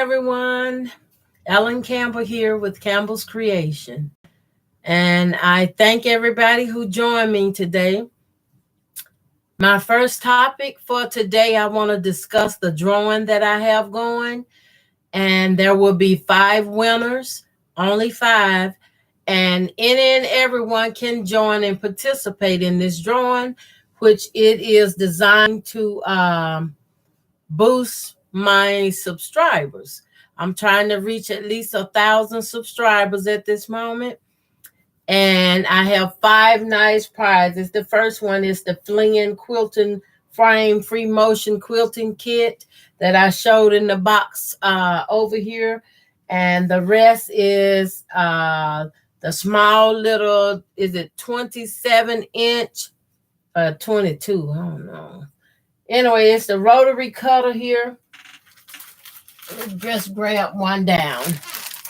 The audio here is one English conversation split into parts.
everyone. Ellen Campbell here with Campbell's Creation. And I thank everybody who joined me today. My first topic for today, I want to discuss the drawing that I have going. And there will be 5 winners, only 5. And any and everyone can join and participate in this drawing, which it is designed to boost my subscribers. I'm trying to reach at least 1,000 subscribers at this moment. And I have 5 nice prizes. The first one is the Flynn quilting frame free motion quilting kit that I showed in the box over here. And the rest is the small little, is it 27 inch? 22, I don't know. Anyway, it's the rotary cutter here. Let's just grab one down.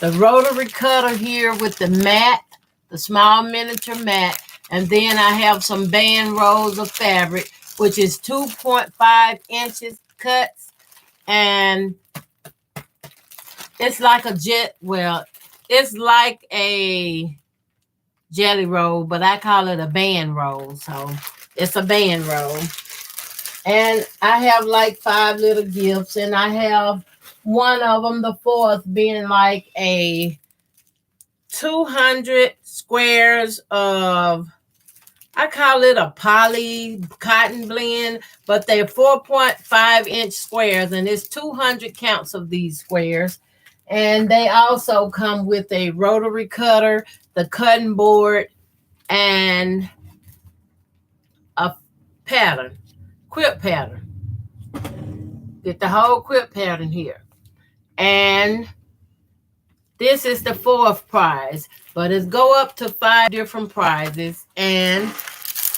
The rotary cutter here with the mat, the small miniature mat, and then I have some band rolls of fabric, which is 2.5 inches cuts, and it's like a it's like a jelly roll, but I call it a band roll, so it's a band roll. And I have like 5 little gifts, and I have one of them, the fourth, being like a 200 squares of, I call it a poly cotton blend, but they're 4.5 inch squares, and it's 200 counts of these squares. And they also come with a rotary cutter, the cutting board, and a pattern, quilt pattern. Get the whole quilt pattern here. And this is the 4th prize, but it's go up to 5 different prizes. And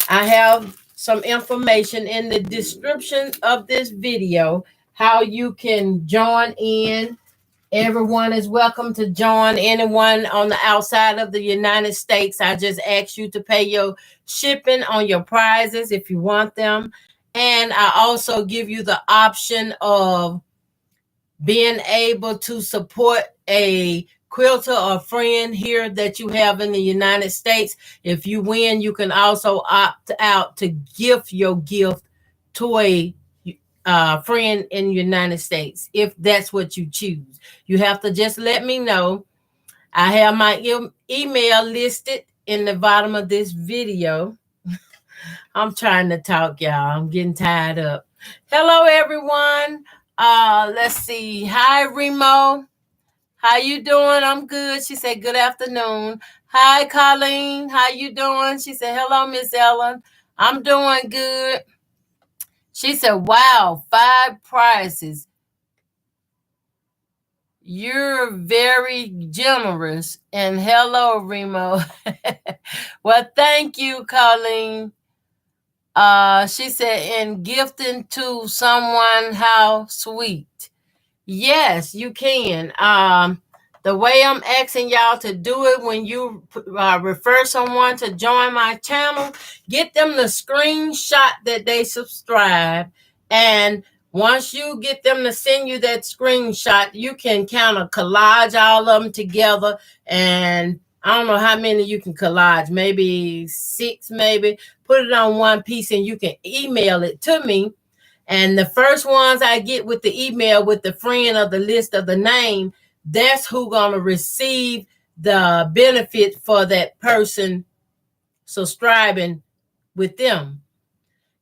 I have some information in the description of this video, how you can join in. Everyone is welcome to join. Anyone on the outside of the United States, I just ask you to pay your shipping on your prizes if you want them. And I also give you the option of being able to support a quilter or friend here that you have in the United States. If you win, you can also opt out to gift your gift to a friend in the United States, if that's what you choose. You have to just let me know. I have my email listed in the bottom of this video. I'm trying to talk, y'all. I'm getting tired up. Hello, everyone. Let's see. Hi, Remo. How you doing? I'm good. She said, good afternoon. Hi, Colleen. How you doing? She said, hello, Miss Ellen. I'm doing good. She said, wow, 5 prizes. You're very generous. And hello, Remo. Well, thank you, Colleen. She said, and gifting to someone, how sweet. Yes, you can. The way I'm asking y'all to do it, when you refer someone to join my channel, get them the screenshot that they subscribe. And once you get them to send you that screenshot, you can kind of collage all of them together. And I don't know how many you can collage, maybe 6, maybe. Put it on one piece and you can email it to me. And the first ones I get with the email with the friend of the list of the name, that's who gonna receive the benefit for that person subscribing with them.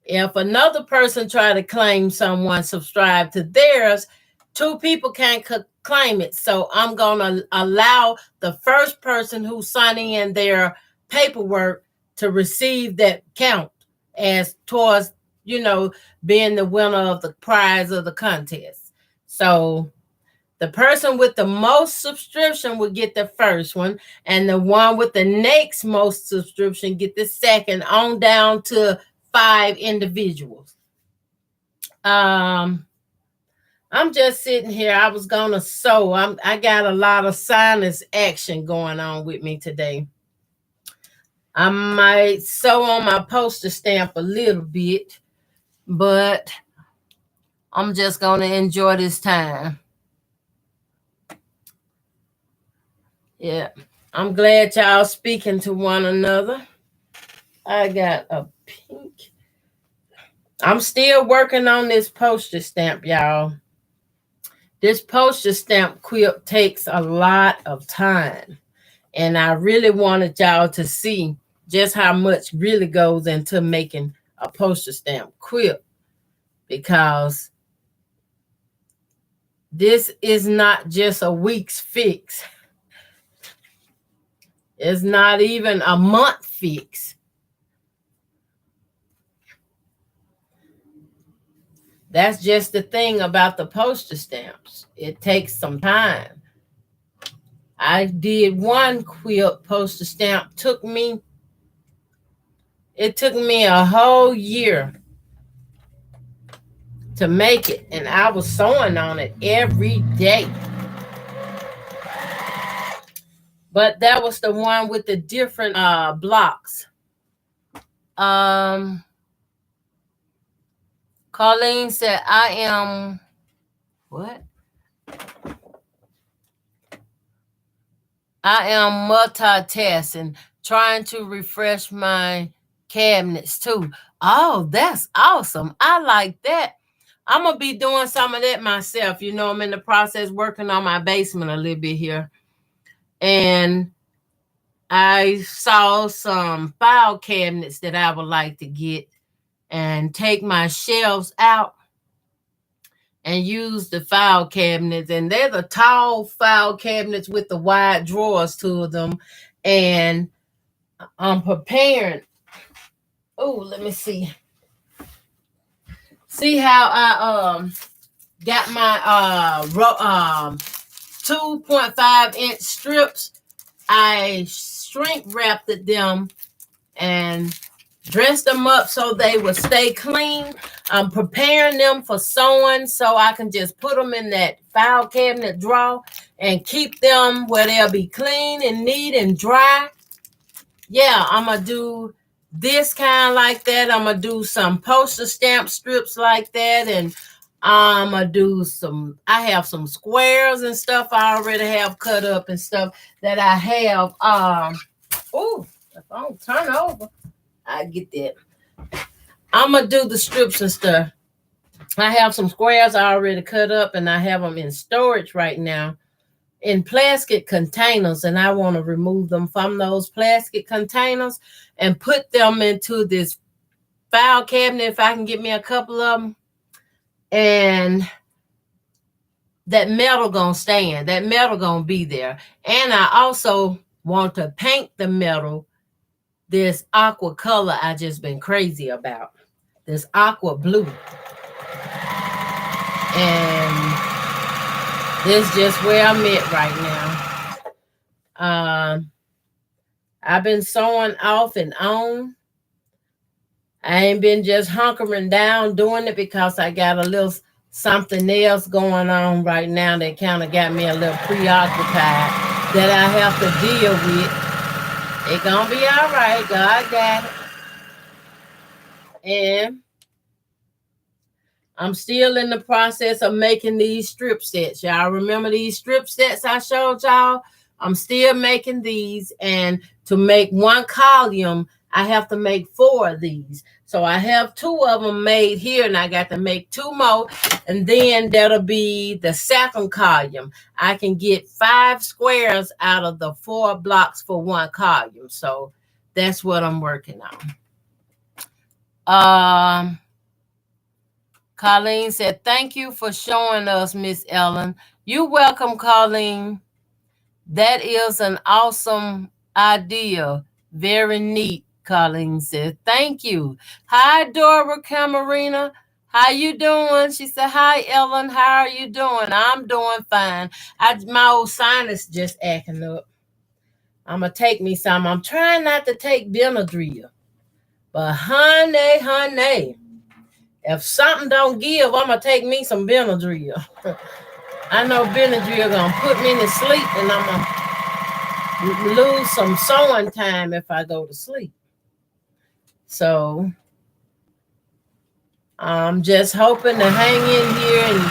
If another person try to claim someone subscribe to theirs, 2 people can't claim it. So I'm gonna allow the first person who's signing in their paperwork to receive that count as towards, you know, being the winner of the prize of the contest. So the person with the most subscription will get the first one, and the one with the next most subscription get the second, on down to 5 individuals. I'm just sitting here. I was gonna sew. I got a lot of sinus action going on with me today. I might sew on my poster stamp a little bit, but I'm just going to enjoy this time. Yeah, I'm glad y'all speaking to one another. I got a pink. I'm still working on this postage stamp, y'all. This postage stamp quilt takes a lot of time. And I really wanted y'all to see just how much really goes into making a postage stamp quilt, because this is not just a week's fix. It's not even a month fix. That's just the thing about the postage stamps. It takes some time. I did one quilt postage stamp. It took me a whole year to make it, and I was sewing on it every day. But that was the one with the different blocks. Colleen said, I am what? I am multitasking, trying to refresh my cabinets too. Oh, that's awesome. I like that. I'm going to be doing some of that myself. You know, I'm in the process working on my basement a little bit here. And I saw some file cabinets that I would like to get and take my shelves out and use the file cabinets. And they're the tall file cabinets with the wide drawers to them. And I'm preparing. Oh, let me see. See how I got my 2.5-inch strips. I shrink wrapped them and dressed them up so they would stay clean. I'm preparing them for sewing so I can just put them in that file cabinet drawer and keep them where they'll be clean and neat and dry. Yeah, I'm going to do this kind like that. I'm going to do some postage stamp strips like that. And I'm going to do I have some squares and stuff I already have cut up and stuff that I have. Oh, if I don't turn over, I get that. I'm going to do the strips and stuff. I have some squares I already cut up, and I have them in storage right now in plastic containers, and I want to remove them from those plastic containers and put them into this file cabinet if I can get me a couple of them. And that metal gonna stand. That metal gonna be there. And I also want to paint the metal this aqua color I just been crazy about. This aqua blue. And this is just where I'm at right now. I've been sewing off and on. I ain't been just hunkering down doing it because I got a little something else going on right now that kind of got me a little preoccupied that I have to deal with. It's gonna be all right. God got it. And I'm still in the process of making these strip sets. Y'all remember these strip sets I showed y'all? I'm still making these. And to make one column, I have to make 4 of these. So I have 2 of them made here, and I got to make 2 more. And then that'll be the second column. I can get 5 squares out of the 4 blocks for one column. So that's what I'm working on. Colleen said, thank you for showing us, Miss Ellen. You're welcome, Colleen. That is an awesome idea. Very neat, Colleen said. Thank you. Hi, Dora Camarina. How you doing? She said, hi, Ellen. How are you doing? I'm doing fine. My old sinus just acting up. I'm going to take me some. I'm trying not to take Benadryl. But honey, if something don't give, I'm going to take me some Benadryl. I know Benadryl going to put me to sleep, and I'm going to lose some sewing time if I go to sleep. So I'm just hoping to hang in here and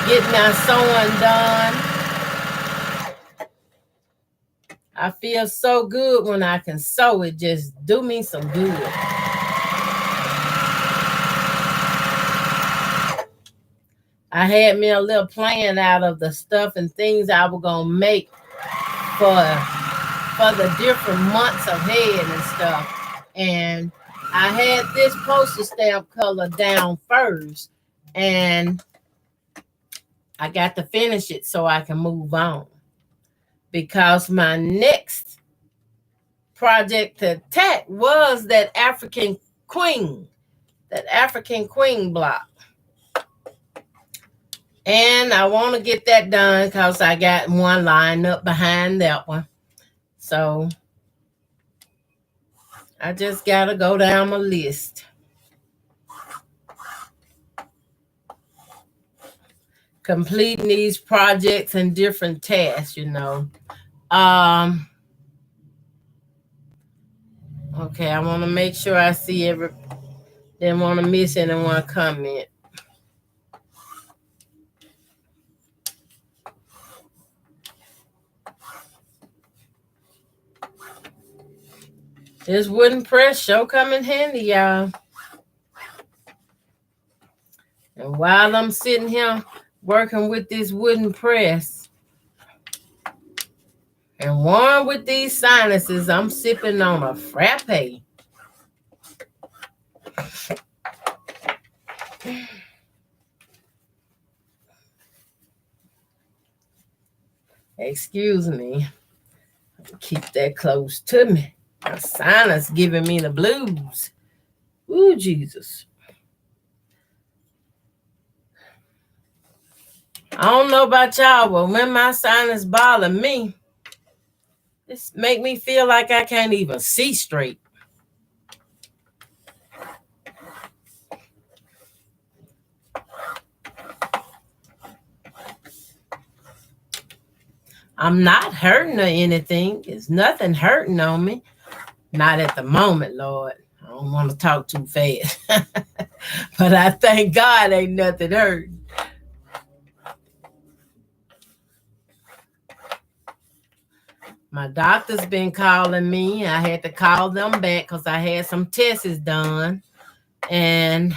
get my sewing done. I feel so good when I can sew. It just do me some good. I had me a little plan out of the stuff and things I was gonna make for the different months ahead and stuff. And I had this postage stamp color down first, and I got to finish it so I can move on. Because my next project to attack was that African Queen block. And I want to get that done because I got one lined up behind that one. So I just got to go down my list. Completing these projects and different tasks, you know. Okay, I want to make sure I see didn't want to miss anyone comment. This wooden press sure come in handy, y'all. And while I'm sitting here working with this wooden press and warm with these sinuses, I'm sipping on a frappe. Excuse me. Keep that close to me. My sinus giving me the blues. Ooh, Jesus. I don't know about y'all, but when my sinus bother me, this make me feel like I can't even see straight. I'm not hurting or anything. There's nothing hurting on me. Not at the moment, Lord. I don't want to talk too fast. But I thank God ain't nothing hurting. My doctor's been calling me. I had to call them back because I had some tests done. And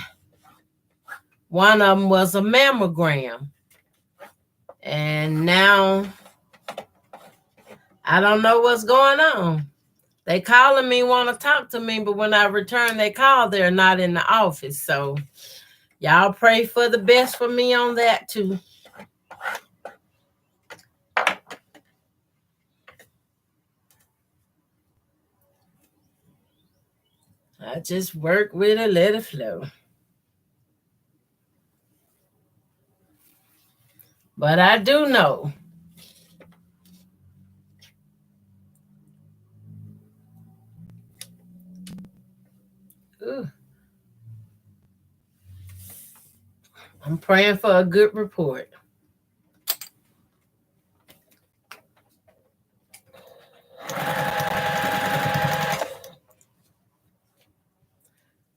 one of them was a mammogram. And now I don't know what's going on. They calling me, want to talk to me, but when I return their call, they're not in the office. So y'all pray for the best for me on that too. I just work with it, let it flow. But I do know I'm praying for a good report.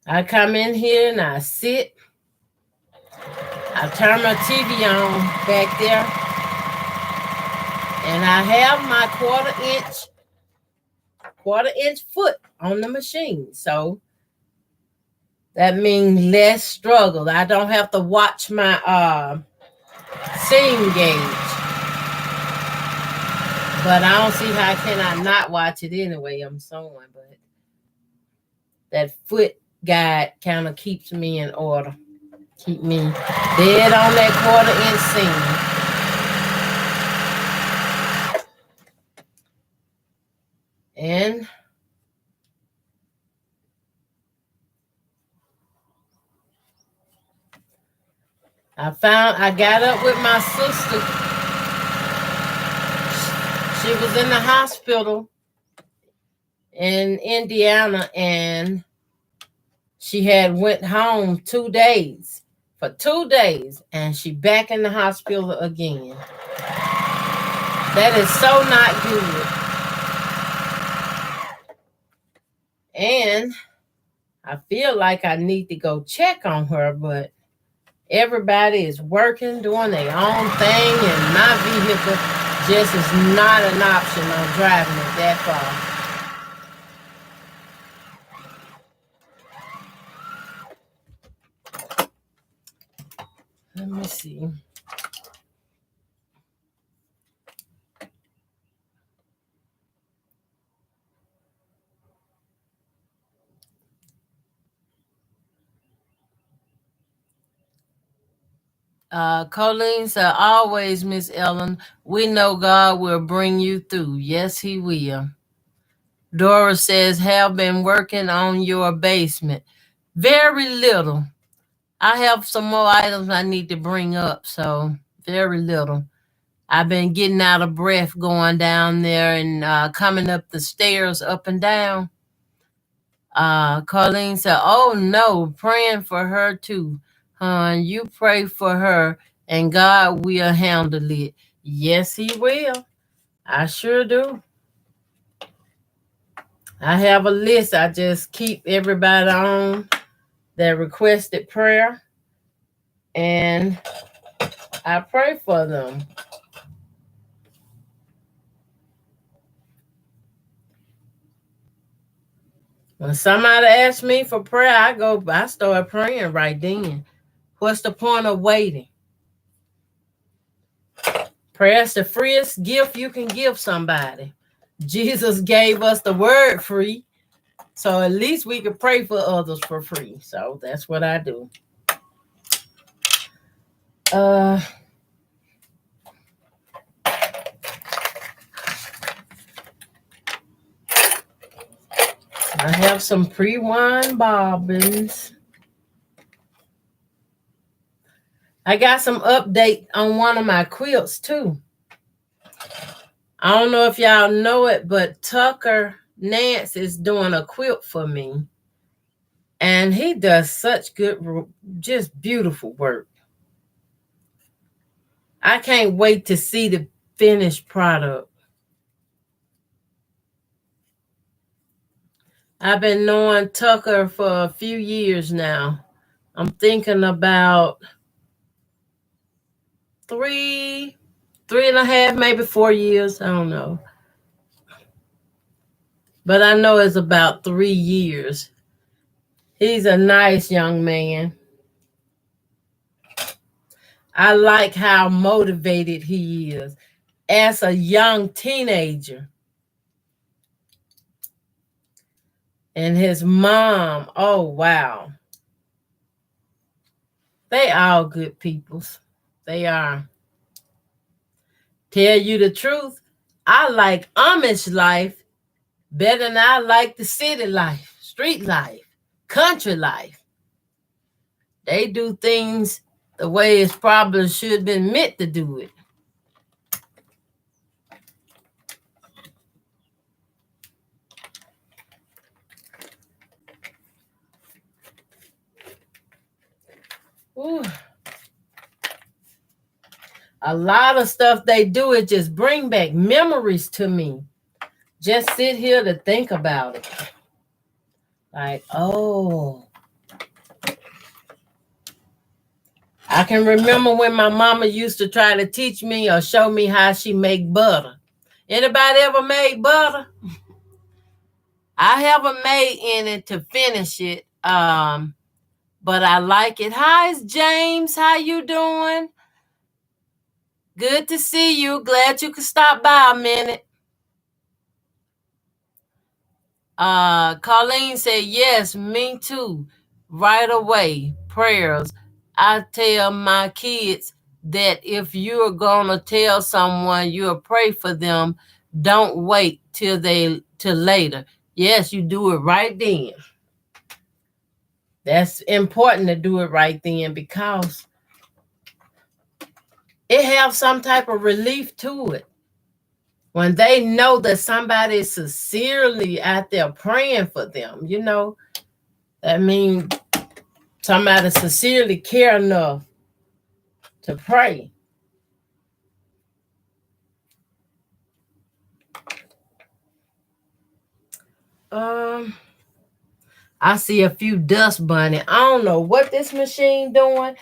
I come in here and I sit. I turn my TV on back there. And I have my quarter inch foot on the machine. So that means less struggle. I don't have to watch my seam gauge. But I don't see how can I not watch it anyway. I'm sewing, but that foot guide kind of keeps me in order. Keep me dead on that quarter inch seam. And I got up with my sister. She was in the hospital in Indiana, and she had went home 2 days. For 2 days, and she back in the hospital again. That is so not good. And I feel like I need to go check on her, but everybody is working, doing their own thing, and my vehicle just is not an option on driving it that far. Let me see. Colleen said, always, Miss Ellen, we know God will bring you through. Yes, he will. Dora says, have been working on your basement. Very little. I have some more items I need to bring up, so very little. I've been getting out of breath going down there and coming up the stairs up and down. Colleen said, oh no, praying for her too. You pray for her and God will handle it. Yes, he will. I sure do. I have a list. I just keep everybody on that requested prayer and I pray for them. When somebody asks me for prayer, I start praying right then. What's the point of waiting? Prayer's the freest gift you can give somebody. Jesus gave us the word free, so at least we can pray for others for free. So that's what I do. I have some pre-wind bobbins. I got some update on one of my quilts too. I don't know if y'all know it, but Tucker Nance is doing a quilt for me. And he does such good, just beautiful work. I can't wait to see the finished product. I've been knowing Tucker for a few years now. I'm thinking about 3.5, maybe 4 years. I don't know. But I know it's about 3 years. He's a nice young man. I like how motivated he is as a young teenager. And his mom, oh, wow. They all good peoples. They are. Tell you the truth, I like Amish life better than I like the city life, street life, country life. They do things the way it's probably should have been meant to do it. Ooh. A lot of stuff they do, it just bring back memories to me. Just sit here to think about it. Like, oh. I can remember when my mama used to try to teach me or show me how she make butter. Anybody ever made butter? I haven't made any to finish it, but I like it. Hi, James. How you doing? Good to see you. Glad you could stop by a minute. Colleen said, yes, me too. Right away. Prayers. I tell my kids that if you're going to tell someone you'll pray for them, don't wait till later. Yes, you do it right then. That's important to do it right then because it has some type of relief to it. When they know that somebody is sincerely out there praying for them, you know, that means somebody sincerely care enough to pray. I see a few dust bunny. I don't know what this machine doing.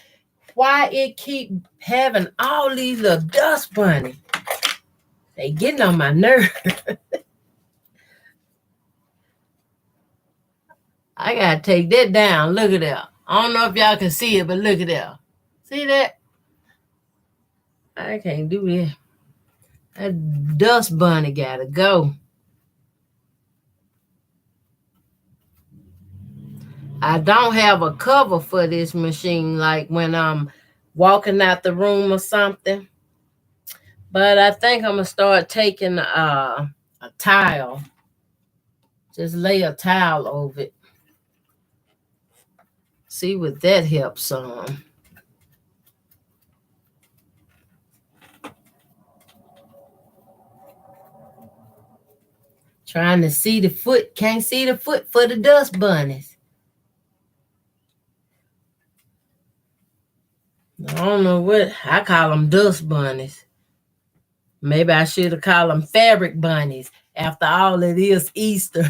Why it keep having all these little dust bunny. They getting on my nerve. I gotta take that down. Look at that. I don't know if y'all can see it, but look at that. See that? I can't do that. That dust bunny gotta go. I don't have a cover for this machine, like when I'm walking out the room or something. But I think I'm gonna start taking a towel. Just lay a towel over it. See what that helps some. Trying to see the foot. Can't see the foot for the dust bunnies. I don't know what. I call them dust bunnies. Maybe I should have called them fabric bunnies. After all, it is Easter.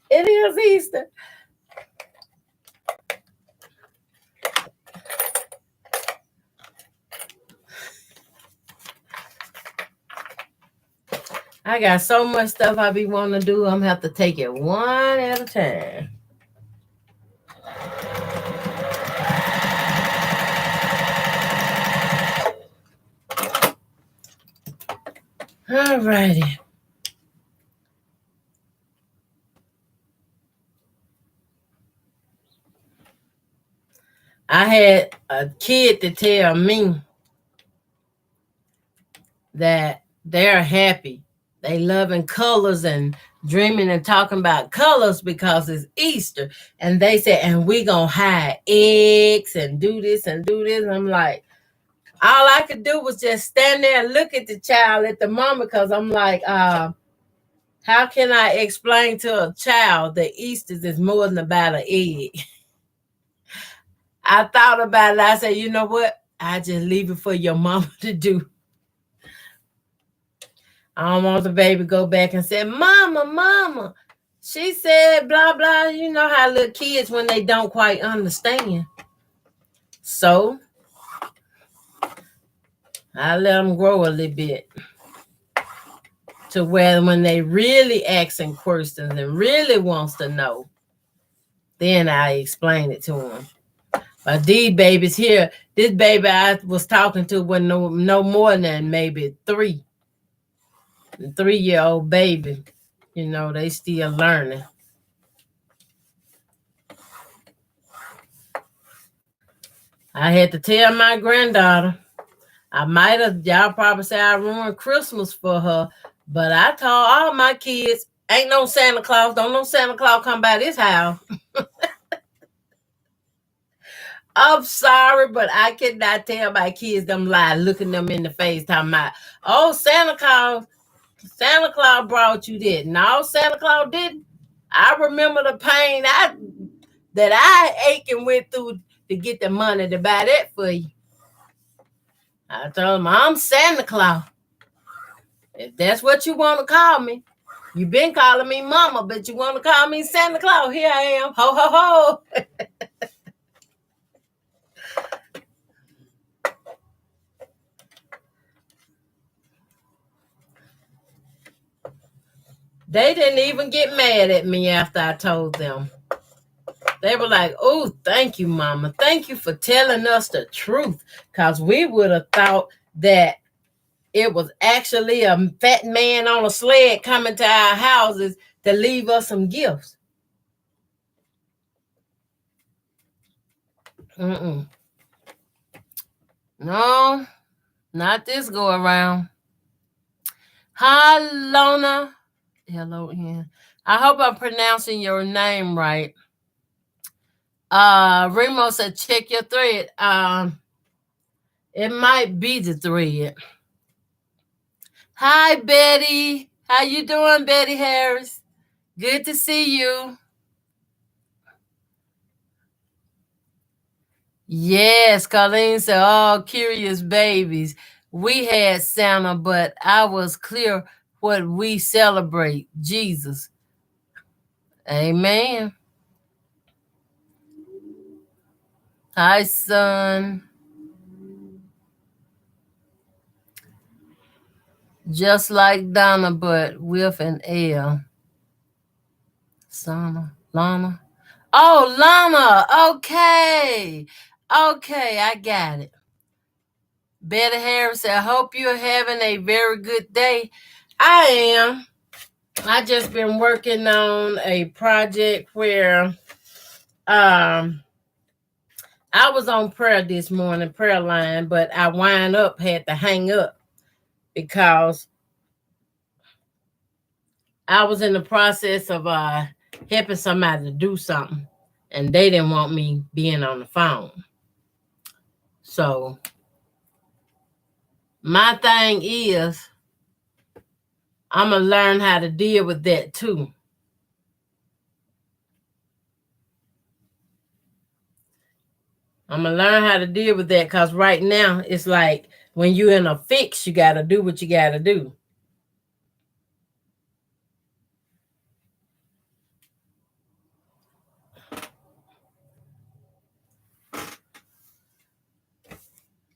It is Easter. I got so much stuff I be wanting to do. I'm gonna have to take it one at a time. All righty. I had a kid to tell me that they're happy. They loving colors and dreaming and talking about colors because it's Easter. And they said, and we gonna hide eggs and do this and do this. And I'm like, all I could do was just stand there and look at the child at the moment, because I'm like, how can I explain to a child that Easter is more than about an egg? I thought about it. I said, you know what? I just leave it for your mama to do. I don't want the baby to go back and say, Mama, she said blah, blah. You know how little kids, when they don't quite understand. So I let them grow a little bit to where when they really asking questions and really wants to know, then I explain it to them. But these babies here, this baby I was talking to was no more than maybe 3. The 3-year-old baby, you know, they still learning. I had to tell my granddaughter, I might have, y'all probably say I ruined Christmas for her, but I told all my kids, ain't no Santa Claus, don't no Santa Claus come by this house. I'm sorry, but I cannot tell my kids them lie, looking them in the face, talking about, oh, Santa Claus brought you this. No, Santa Claus didn't. I remember the pain that I aching went through to get the money to buy that for you. I told him, I'm Santa Claus. If that's what you want to call me. You've been calling me Mama, but you want to call me Santa Claus. Here I am. Ho, ho, ho. They didn't even get mad at me after I told them. They were like, oh, thank you, Mama. Thank you for telling us the truth. Because we would have thought that it was actually a fat man on a sled coming to our houses to leave us some gifts. No, not this go around. Hi, Lona. Hello, Ian. I hope I'm pronouncing your name right. Remo said, check your thread. It might be the thread. Hi, Betty. How you doing, Betty Harris? Good to see you. Yes, Colleen said, oh, curious babies. We had Santa, but I was clear what we celebrate, Jesus. Amen. Hi, son. Just like Donna, but with an L. Sana, Lana. Oh, Lana. Okay. Okay, I got it. Betty Harris said, I hope you're having a very good day. I am. I just been working on a project where I was on prayer this morning, prayer line, but I had to hang up because I was in the process of helping somebody to do something, and they didn't want me being on the phone. So my thing is, I'm going to learn how to deal with that too. I'm going to learn how to deal with that because right now it's like when you're in a fix, you got to do what you got to do.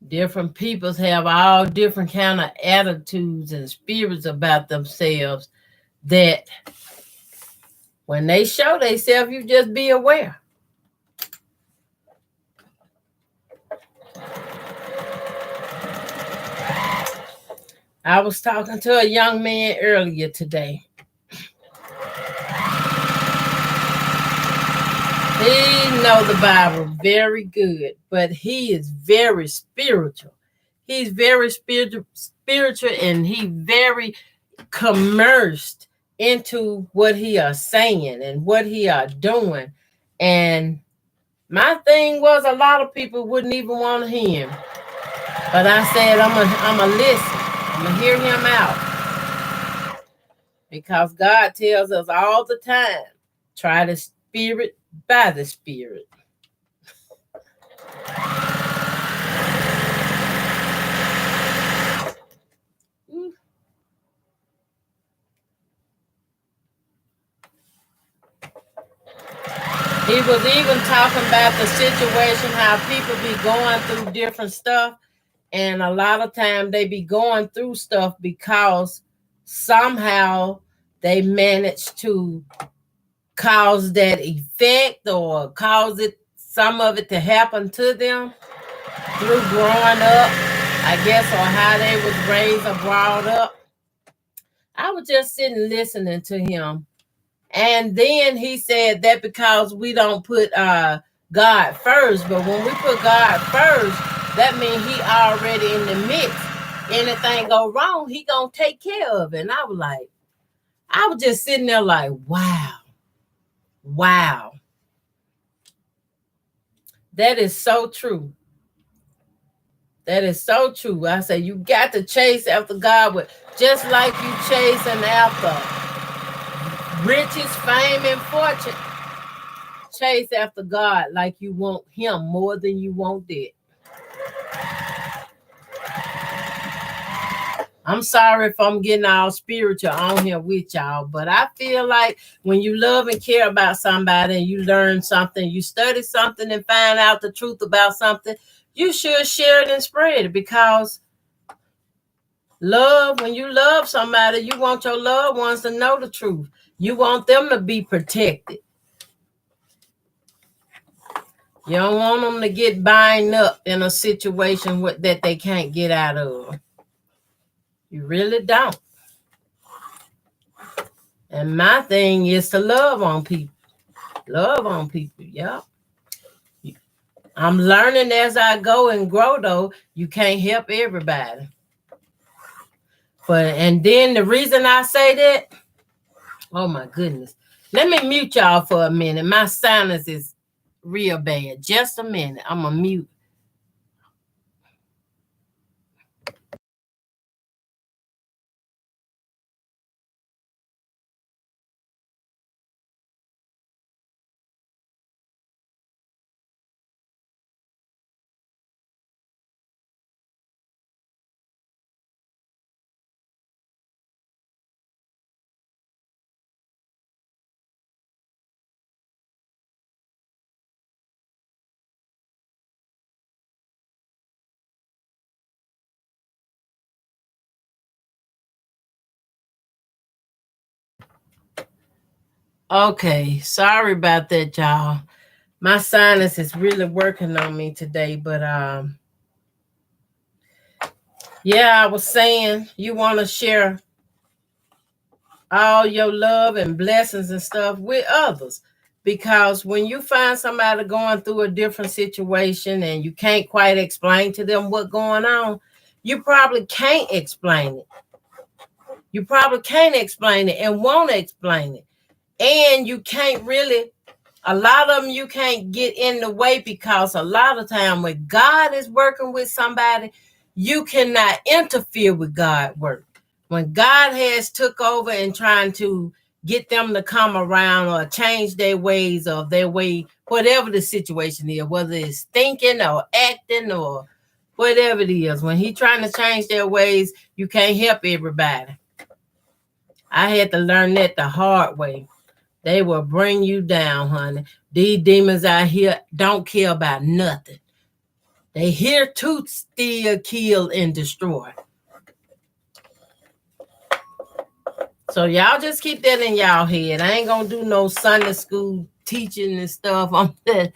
Different peoples have all different kind of attitudes and spirits about themselves that when they show themselves, you just be aware. I was talking to a young man earlier today. He knows the Bible very good, but he is very spiritual. He's very spiritual, and he very immersed into what he are saying and what he are doing. And my thing was a lot of people wouldn't even want to hear him. But I said, I'm a listen. I'm going to hear him out. Because God tells us all the time, try the spirit by the spirit. He was even talking about the situation, how people be going through different stuff. And a lot of time they be going through stuff because somehow they manage to cause that effect or cause some of it to happen to them through growing up, I guess, or how they was raised or brought up. I was just sitting listening to him. And then he said that because we don't put God first, but when we put God first, that means he already in the mix. Anything go wrong, he gonna take care of it. And I was just sitting there like, wow. That is so true. That is so true. I say you got to chase after God with just like you chasing after riches, fame, and fortune. Chase after God like you want him more than you want that. I'm sorry if I'm getting all spiritual on here with y'all, but I feel like when you love and care about somebody and you learn something, you study something and find out the truth about something, you should share it and spread it because love, when you love somebody, you want your loved ones to know the truth. You want them to be protected. You don't want them to get bind up in a situation that they can't get out of. You really don't. And my thing is to love on people. Love on people, yeah. I'm learning as I go and grow, though. You can't help everybody. And then the reason I say that, oh my goodness. Let me mute y'all for a minute. My sinus is real bad. Just a minute. I'm going to mute. Okay, sorry about that, y'all. My sinus is really working on me today, but yeah, I was saying you want to share all your love and blessings and stuff with others, because when you find somebody going through a different situation and you can't quite explain to them what's going on, you probably can't explain it. You probably can't explain it and won't explain it. And you can't really, a lot of them you can't get in the way, because a lot of time when God is working with somebody, you cannot interfere with God's work. When God has took over and trying to get them to come around or change their ways or their way, whatever the situation is, whether it's thinking or acting or whatever it is, when he's trying to change their ways, you can't help everybody. I had to learn that the hard way. They will bring you down, honey. These demons out here don't care about nothing. They here to steal, kill, and destroy. So y'all just keep that in y'all head. I ain't gonna do no Sunday school teaching and stuff on that.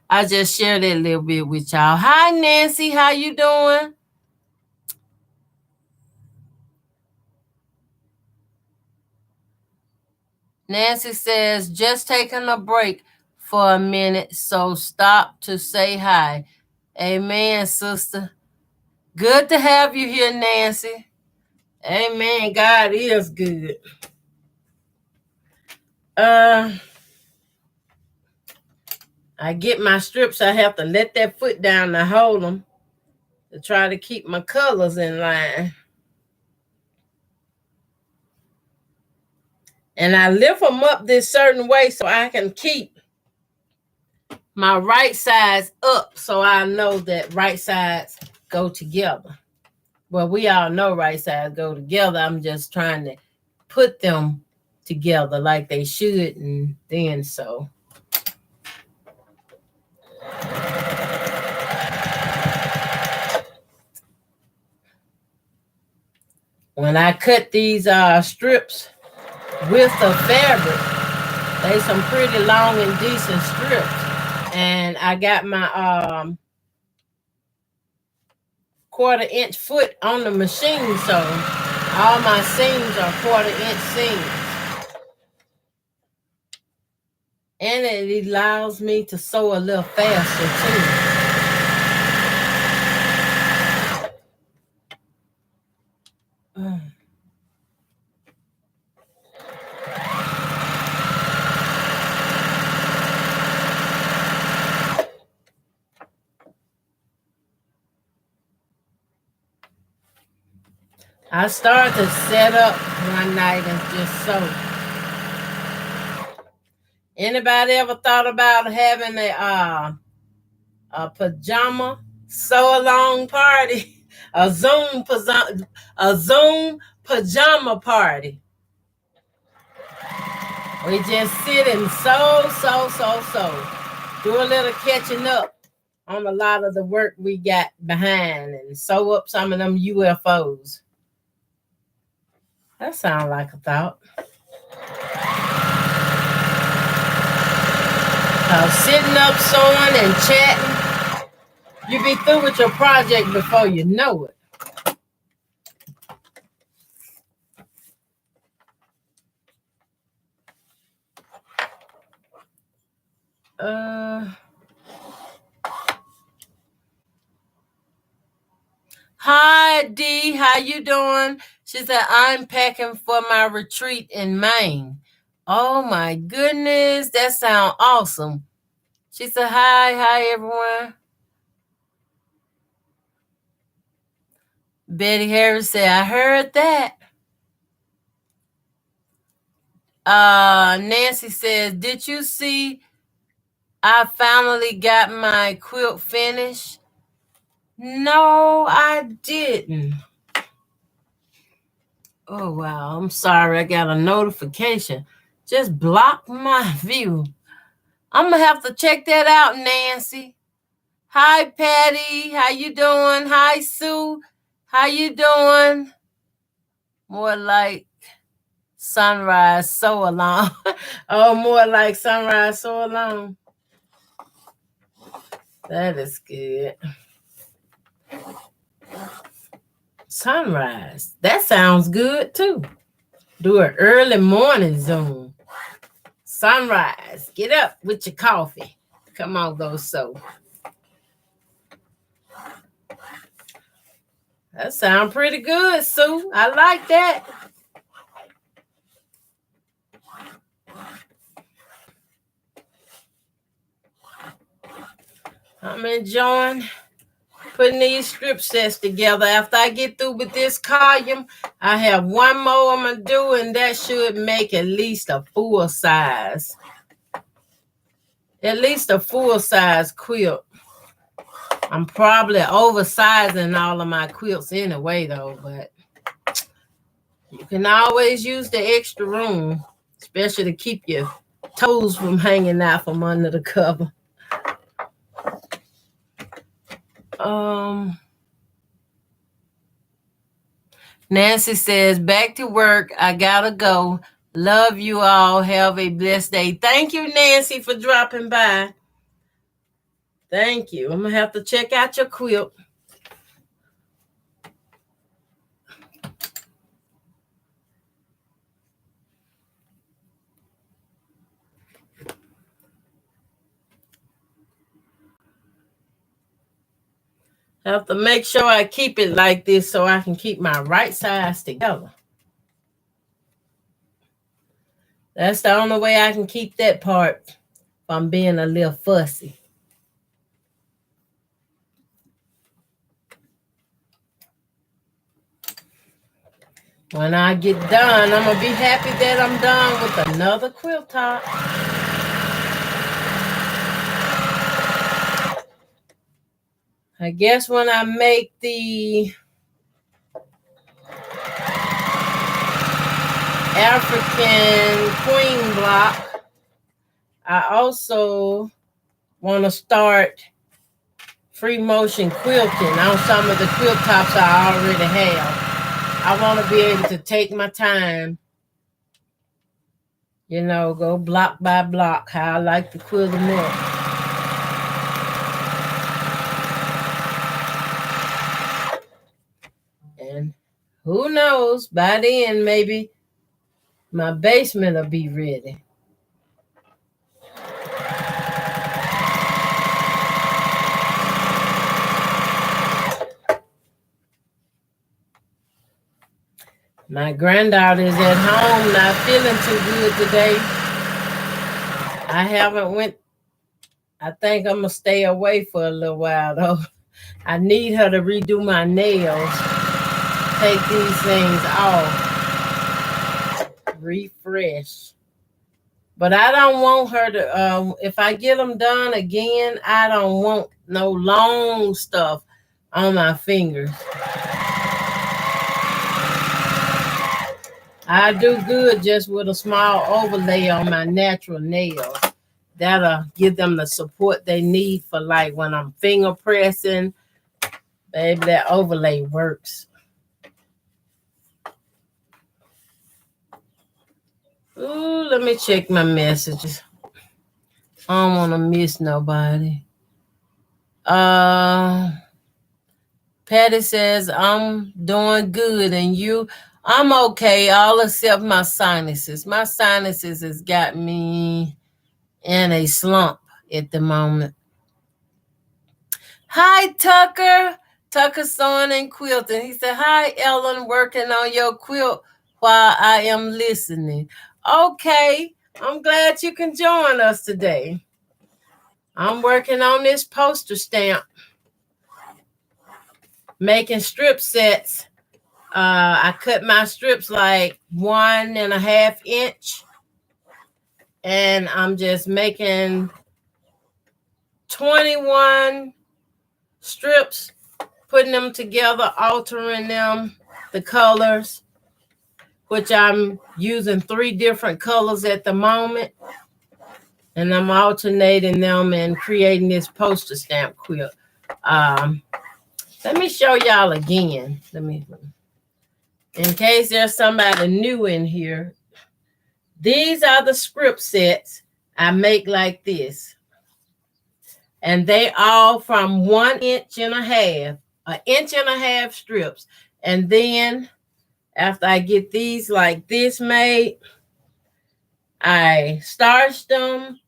I just share that a little bit with y'all. Hi, Nancy. How you doing? Nancy says, just taking a break for a minute, so stop to say hi. Amen, sister. Good to have you here, Nancy. Amen. God is good. I get my strips. I have to let that foot down to hold them to try to keep my colors in line. And I lift them up this certain way so I can keep my right sides up, so I know that right sides go together. Well, we all know right sides go together. I'm just trying to put them together like they should, and then so. When I cut these strips with the fabric, they some pretty long and decent strips. And I got my 1/4 inch foot on the machine, so all my seams are 1/4 inch seams. And it allows me to sew a little faster too. I started to set up one night and just sew. Anybody ever thought about having a pajama sew along party? A Zoom pajama party. We just sit and sew. Do a little catching up on a lot of the work we got behind and sew up some of them UFOs. That sounds like a thought. Sitting up, sewing, and chatting, you be through with your project before you know it. Hi, Dee. How you doing? She said, I'm packing for my retreat in Maine. Oh, my goodness. That sounds awesome. She said, hi, everyone. Betty Harris said, I heard that. Nancy says, did you see I finally got my quilt finished? No, I didn't. Oh, wow. I'm sorry. I got a notification. Just blocked my view. I'm going to have to check that out, Nancy. Hi, Patty. How you doing? Hi, Sue. How you doing? More like Sunrise so along. Oh, more like sunrise so along. That is good. Sunrise. That sounds good too. Do an early morning Zoom. Sunrise. Get up with your coffee. Come on, go sew. That sounds pretty good, Sue. I like that. I'm enjoying putting these strip sets together. After I get through with this column, I have one more I'm going to do, and that should make at least a full size. At least a full size quilt. I'm probably oversizing all of my quilts anyway, though, but you can always use the extra room, especially to keep your toes from hanging out from under the cover. Nancy says, back to work. I gotta go. Love you all. Have a blessed day. Thank you, Nancy, for dropping by. Thank you. I'm gonna have to check out your quilt. I have to make sure I keep it like this so I can keep my right sides together. That's the only way I can keep that part from being a little fussy. When I get done, I'm going to be happy that I'm done with another quilt top. I guess when I make the African queen block, I also want to start free motion quilting on some of the quilt tops I already have. I want to be able to take my time, you know, go block by block, how I like to quilt them up. And who knows, by then maybe my basement will be ready. My granddaughter is at home, not feeling too good today. I haven't went. I think I'm going to stay away for a little while, though. I need her to redo my nails. Take these things off. Refresh. But I don't want her to, if I get them done again, I don't want no long stuff on my fingers. I do good just with a small overlay on my natural nails. That'll give them the support they need for like when I'm finger pressing. Baby, that overlay works. Ooh, let me check my messages. I don't want to miss nobody. Patty says, I'm doing good, and you? I'm okay, all except my sinuses. My sinuses has got me in a slump at the moment. Hi, Tucker. Tucker sewing and quilting. He said, hi, Ellen, working on your quilt while I am listening. Okay, I'm glad you can join us today. I'm working on this poster stamp, making strip sets. I cut my strips like 1.5 inch, and I'm just making 21 strips, putting them together, altering them, the colors, which I'm using 3 different colors at the moment, and I'm alternating them and creating this poster stamp quilt. Let me show y'all again. In case there's somebody new in here. These are the script sets I make like this. And they all from 1.5 1.5 inch strips. And then after I get these like this made, I starch them,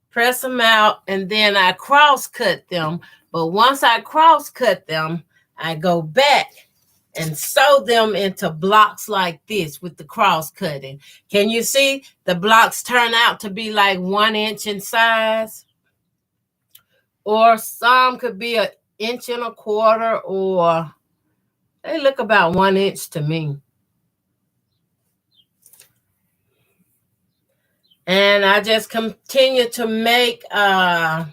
press them out, and then I cross cut them. But once I cross cut them, I go back and sew them into blocks like this with the cross cutting. Can you see the blocks turn out to be like 1 inch in size? Or some could be 1.25 inches, or they look about 1 inch to me. And I just continue to make, I'm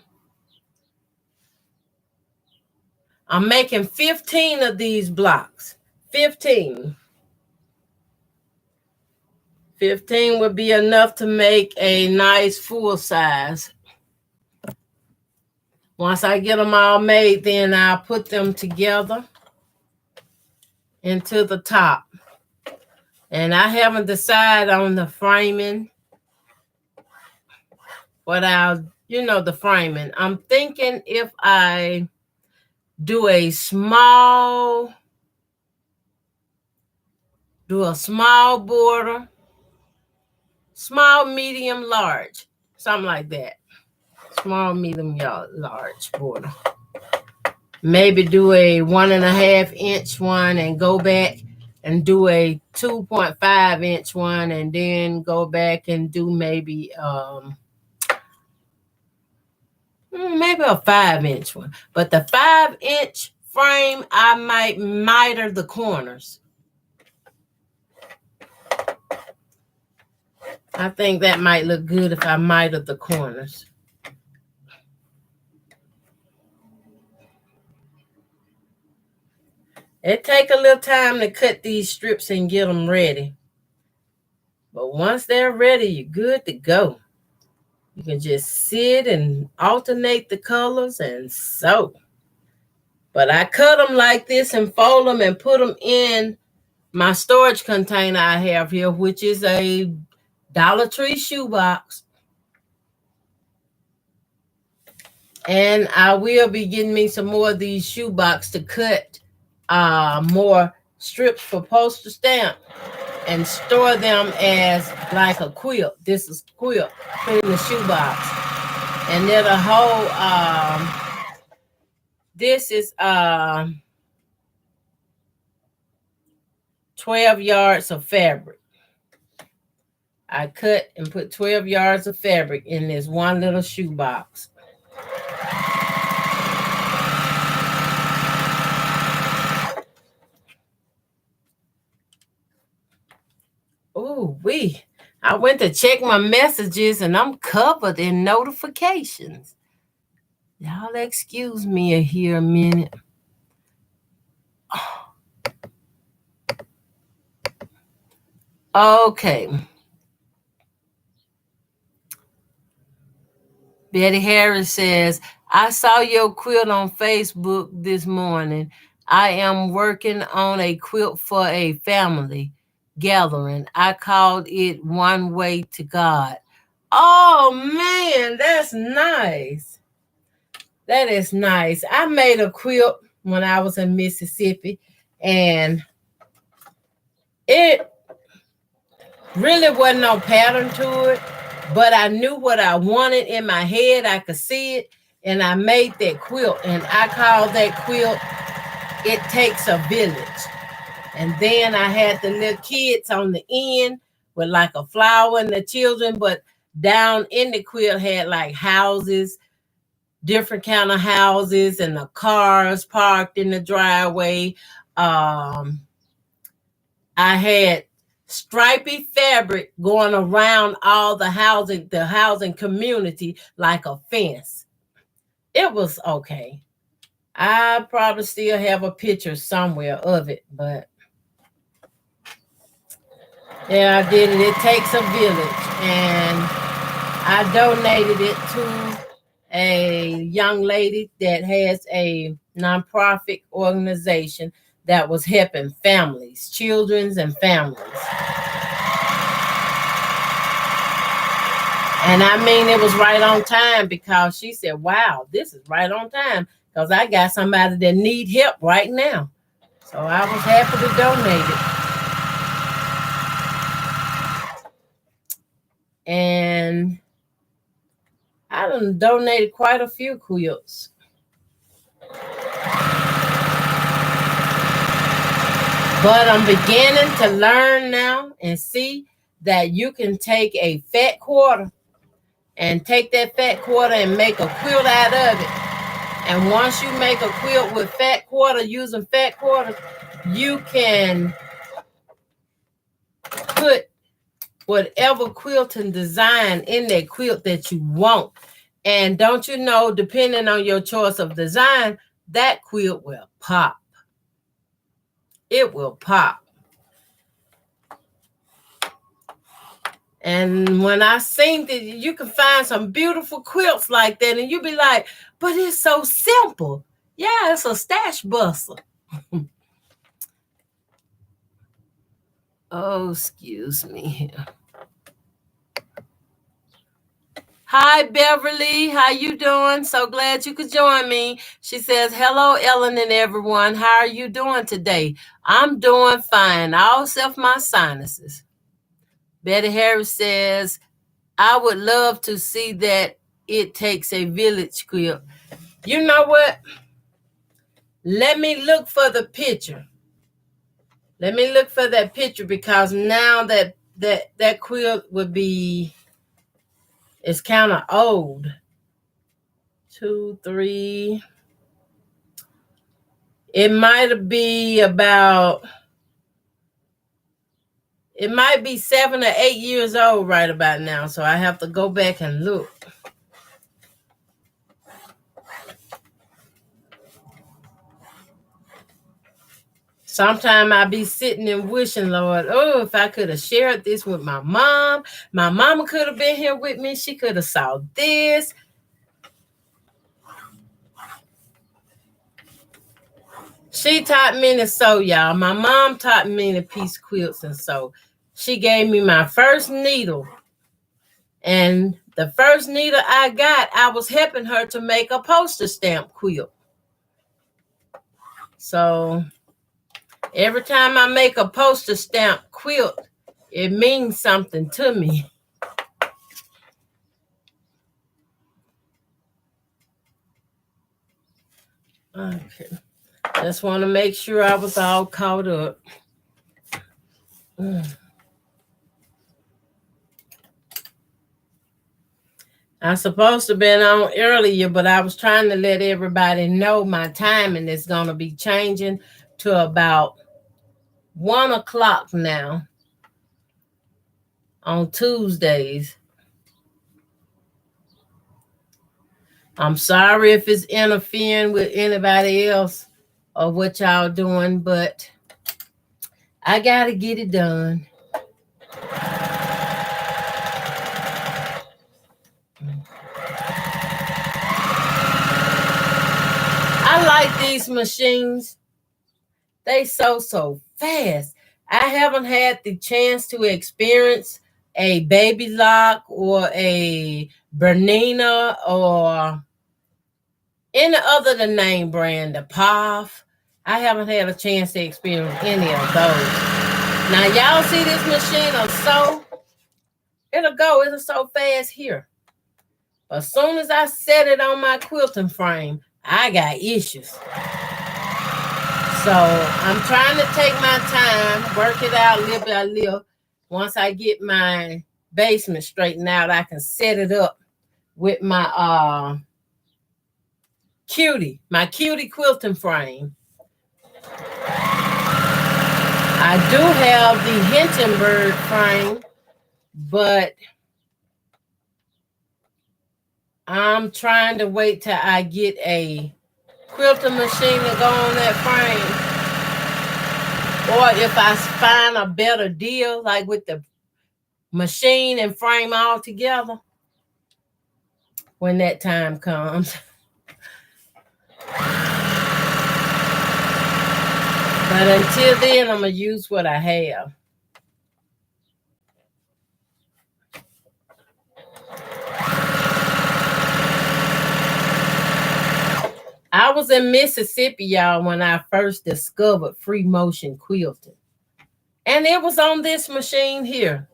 making 15 of these blocks. 15 would be enough to make a nice full size. Once I get them all made, then I'll put them together into the top. And I haven't decided on the framing. What the framing. I'm thinking if I do a small border, small, medium, large, something like that. Small, medium, large border. Maybe do a 1.5 inch one and go back and do a 2.5 inch one, and then go back and do maybe a 5 inch one. But the 5 inch frame, I might miter the corners. I think that might look good if I miter the corners. It take a little time to cut these strips and get them ready. But once they're ready, you're good to go. You can just sit and alternate the colors and sew. But I cut them like this and fold them and put them in my storage container I have here, which is a Dollar Tree shoebox. And I will be getting me some more of these shoebox to cut more strips for postage stamp and store them as like a quilt. This is quilt, put in the shoebox. And then a whole, this is 12 yards of fabric. I cut and put 12 yards of fabric in this one little shoebox. Oh, I went to check my messages and I'm covered in notifications. Y'all excuse me here a minute. Okay. Betty Harris says, I saw your quilt on Facebook this morning. I am working on a quilt for a family gathering. I called it One Way to God. Oh, man, that's nice. That is nice. I made a quilt when I was in Mississippi, and it really wasn't no pattern to it, but I knew what I wanted in my head. I could see it, and I made that quilt, and I called that quilt It Takes a Village. And then I had the little kids on the end with like a flower and the children, but down in the quilt had like houses, different kind of houses, and the cars parked in the driveway. I had stripy fabric going around all the housing community like a fence. It was okay. I probably still have a picture somewhere of it, but yeah, I did it. It Takes a Village, and I donated it to a young lady that has a nonprofit organization that was helping families, children and families. And I mean, it was right on time because she said, wow, this is right on time because I got somebody that need help right now. So I was happy to donate it. And I done donated quite a few quilts. But I'm beginning to learn now and see that you can take a fat quarter and take that fat quarter and make a quilt out of it. And once you make a quilt with fat quarter, using fat quarters, you can put whatever quilting design in that quilt that you want. And don't you know, depending on your choice of design, that quilt will pop. It will pop. And when I seen that you can find some beautiful quilts like that, and you be like, but it's so simple. Yeah, it's a stash buster. Oh, excuse me here. Hi, Beverly. How you doing? So glad you could join me. She says, hello, Ellen and everyone. How are you doing today? I'm doing fine, all except my sinuses. Betty Harris says, I would love to see that it takes a village quilt. You know what? Let me look for the picture. Let me look for that picture because now that quilt would be, it's kind of old. 2, 3. It might be 7 or 8 years old right about now. So I have to go back and look. Sometimes I be sitting and wishing, Lord, oh, if I could have shared this with my mom. My mama could have been here with me. She could have saw this. She taught me to sew, y'all. My mom taught me to piece quilts and sew. She gave me my first needle. And the first needle I got, I was helping her to make a postage stamp quilt. So every time I make a postage stamp quilt, it means something to me. Okay. Just want to make sure I was all caught up. I'm supposed to have been on earlier, but I was trying to let everybody know my timing is going to be changing to about 1 o'clock now on Tuesdays. I'm sorry if it's interfering with anybody else or what y'all doing, but I got to get it done. I like these machines. They so fast. I haven't had the chance to experience a Baby Lock or a Bernina or any other than name brand, the POF. I haven't had a chance to experience any of those. Now, y'all see this machine will sew? It'll sew fast here. But as soon as I set it on my quilting frame, I got issues. So I'm trying to take my time, work it out little by little. Once I get my basement straightened out, I can set it up with my cutie quilting frame. I do have the Hindenburg frame, but I'm trying to wait till I get a quilting machine to go on that frame. Or if I find a better deal, like with the machine and frame all together, when that time comes. But until then, I'm going to use what I have. I was in Mississippi, y'all, when I first discovered free motion quilting. And it was on this machine here.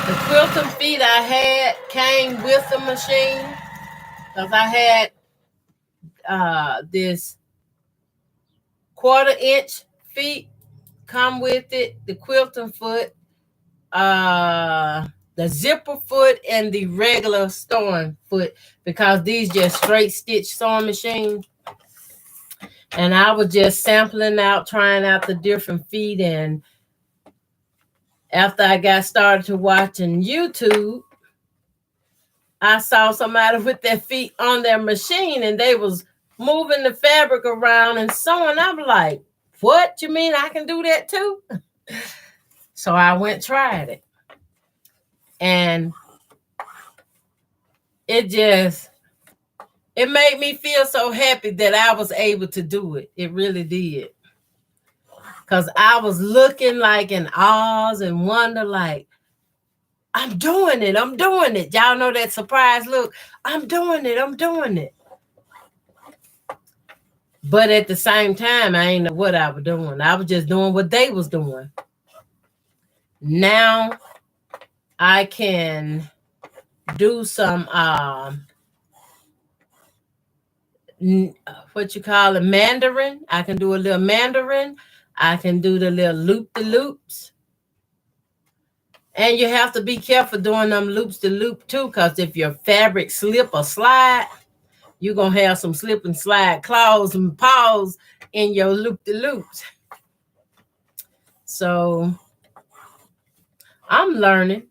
The quilting feet I had came with the machine because I had this 1/4-inch feet come with it, the quilting foot, the zipper foot, and the regular sewing foot, because these just straight stitch sewing machines. And I was just sampling out, trying out the different feet. And after I got started to watching YouTube, I saw somebody with their feet on their machine and they was moving the fabric around and sewing. I'm like, what? You mean I can do that too? So I went tried it. And it made me feel so happy that I was able to do it. It really did. Because I was looking like in awe and wonder, like, I'm doing it. I'm doing it. Y'all know that surprise look. I'm doing it. I'm doing it. But at the same time, I ain't know what I was doing. I was just doing what they was doing. Now I can do some what you call it, Mandarin. I can do a little Mandarin. I can do the little loop-de-loops. And you have to be careful doing them loops-de-loop too, because if your fabric slip or slide, you're going to have some slip and slide claws and paws in your loop-de-loops. So I'm learning.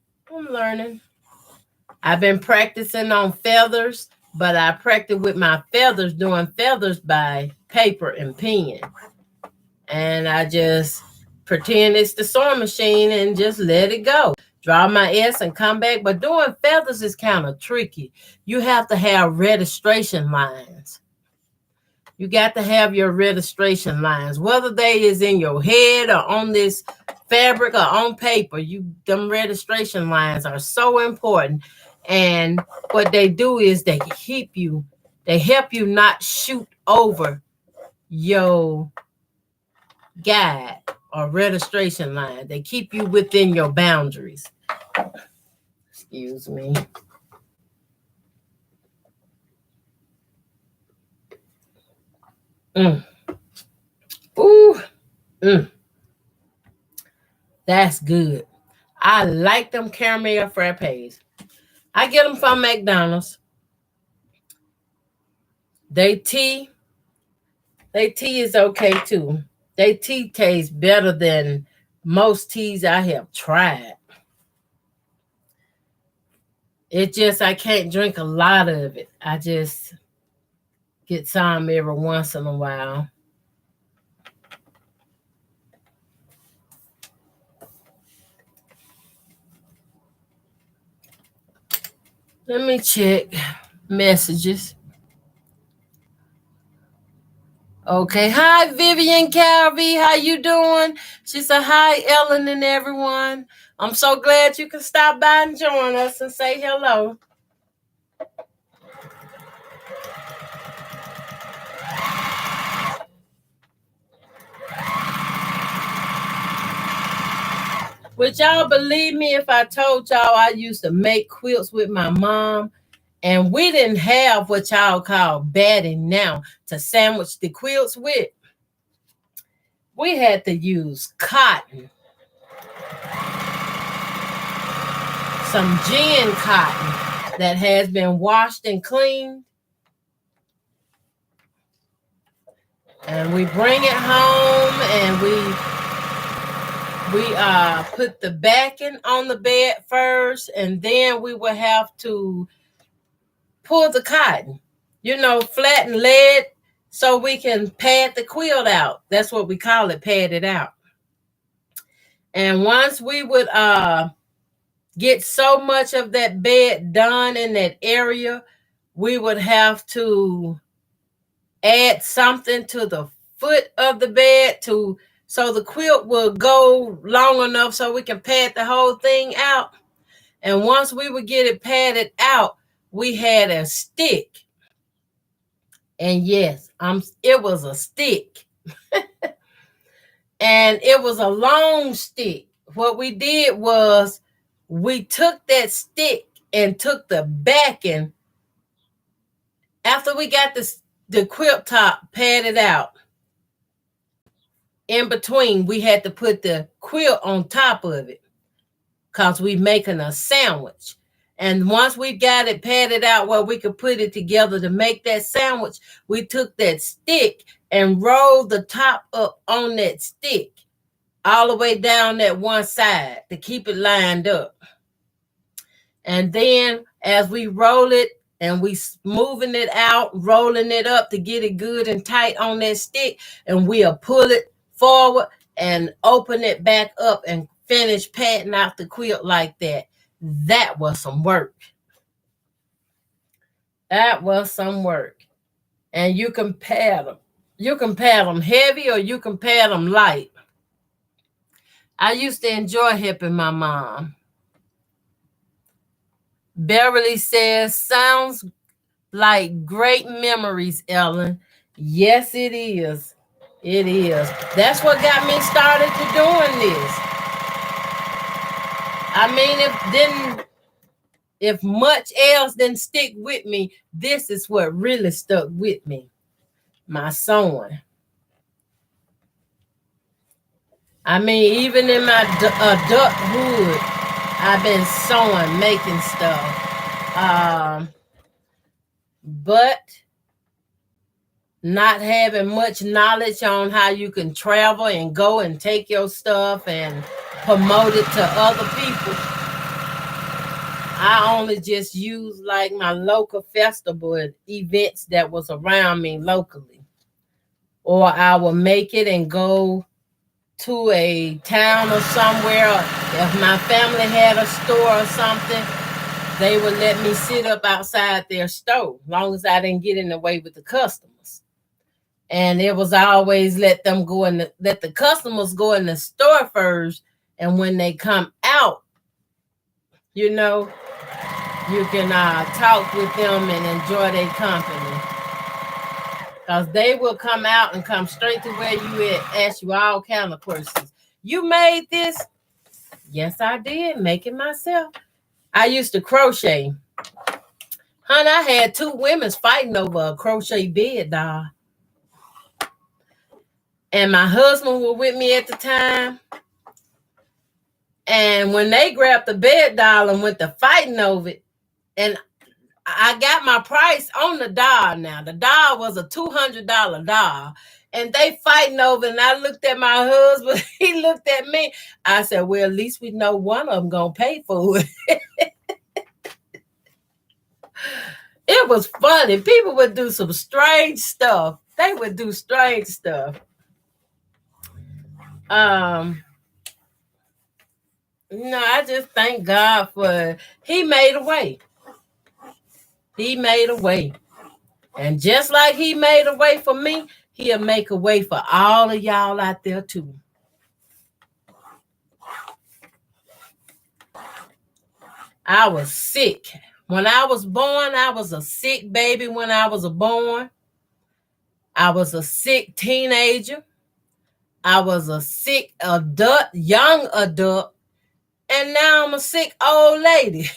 I've been practicing on feathers, but I practice with my feathers, doing feathers by paper and pen. And I just pretend it's the sewing machine and just let it go. Draw my S and come back. But doing feathers is kind of tricky. You have to have registration lines. You got to have your registration lines, whether they is in your head or on this fabric or on paper. Them registration lines are so important. And what they do is they help you not shoot over your guide or registration line. They keep you within your boundaries. Excuse me. Ooh. That's good. I like them caramel frappes. I get them from McDonald's. They tea is okay too. They tea tastes better than most teas I have tried. I can't drink a lot of it. I just get some every once in a while. Let me check messages. Okay. Hi, Vivian Calvi. How you doing? She said, hi, Ellen and everyone. I'm so glad you can stop by and join us and say hello. Would y'all believe me if I told y'all I used to make quilts with my mom? And we didn't have what y'all call batting now to sandwich the quilts with. We had to use cotton. Some gin cotton that has been washed and cleaned. And we bring it home and we put the backing on the bed first, and then we would have to pull the cotton, flatten lead, so we can pad the quilt out. That's what we call it, pad it out. And once we would get so much of that bed done in that area, we would have to add something to the foot of the bed so the quilt will go long enough so we can pad the whole thing out. And once we would get it padded out, we had a stick. And yes, it was a stick. And it was a long stick. What we did was we took that stick and took the backing. After we got the quilt top padded out, in between, we had to put the quilt on top of it because we making a sandwich. And once we got it padded out where we could put it together to make that sandwich, we took that stick and rolled the top up on that stick all the way down that one side to keep it lined up. And then as we roll it and we moving it out, rolling it up to get it good and tight on that stick, and we'll pull it forward and open it back up and finish patting out the quilt like that. That was some work. That was some work. And you can pad them. You can pad them heavy or you can pad them light. I used to enjoy helping my mom. Beverly says, sounds like great memories, Ellen. Yes, it is. It is. That's what got me started to doing this. I mean, if much else didn't stick with me, this is what really stuck with me. My sewing. I mean, even in my adulthood, I've been sewing, making stuff. But not having much knowledge on how you can travel and go and take your stuff and promote it to other people. I only just use like my local festival events that was around me locally. Or I will make it and go to a town or somewhere. If my family had a store or something, they would let me sit up outside their store, as long as I didn't get in the way with the customers. And it was always let the customers go in the store first, and when they come out, you know, you can talk with them and enjoy their company. Because they will come out and come straight to where you at, ask you all kind of questions. You made this? Yes, I did. Make it myself. I used to crochet. Honey, I had two women fighting over a crochet bed doll. And my husband was with me at the time. And when they grabbed the bed doll and went to fighting over it, and I got my price on the doll now. The doll was a $200 doll. And they fighting over it. And I looked at my husband. He looked at me. I said, well, at least we know one of them going to pay for it. It was funny. People would do some strange stuff. They would do strange stuff. No, I just thank God for He made a way. He made a way. And just like He made a way for me, He'll make a way for all of y'all out there too. I was sick. When I was born, I was a sick baby when I was born. I was a sick teenager. I was a sick adult, young adult. And now I'm a sick old lady.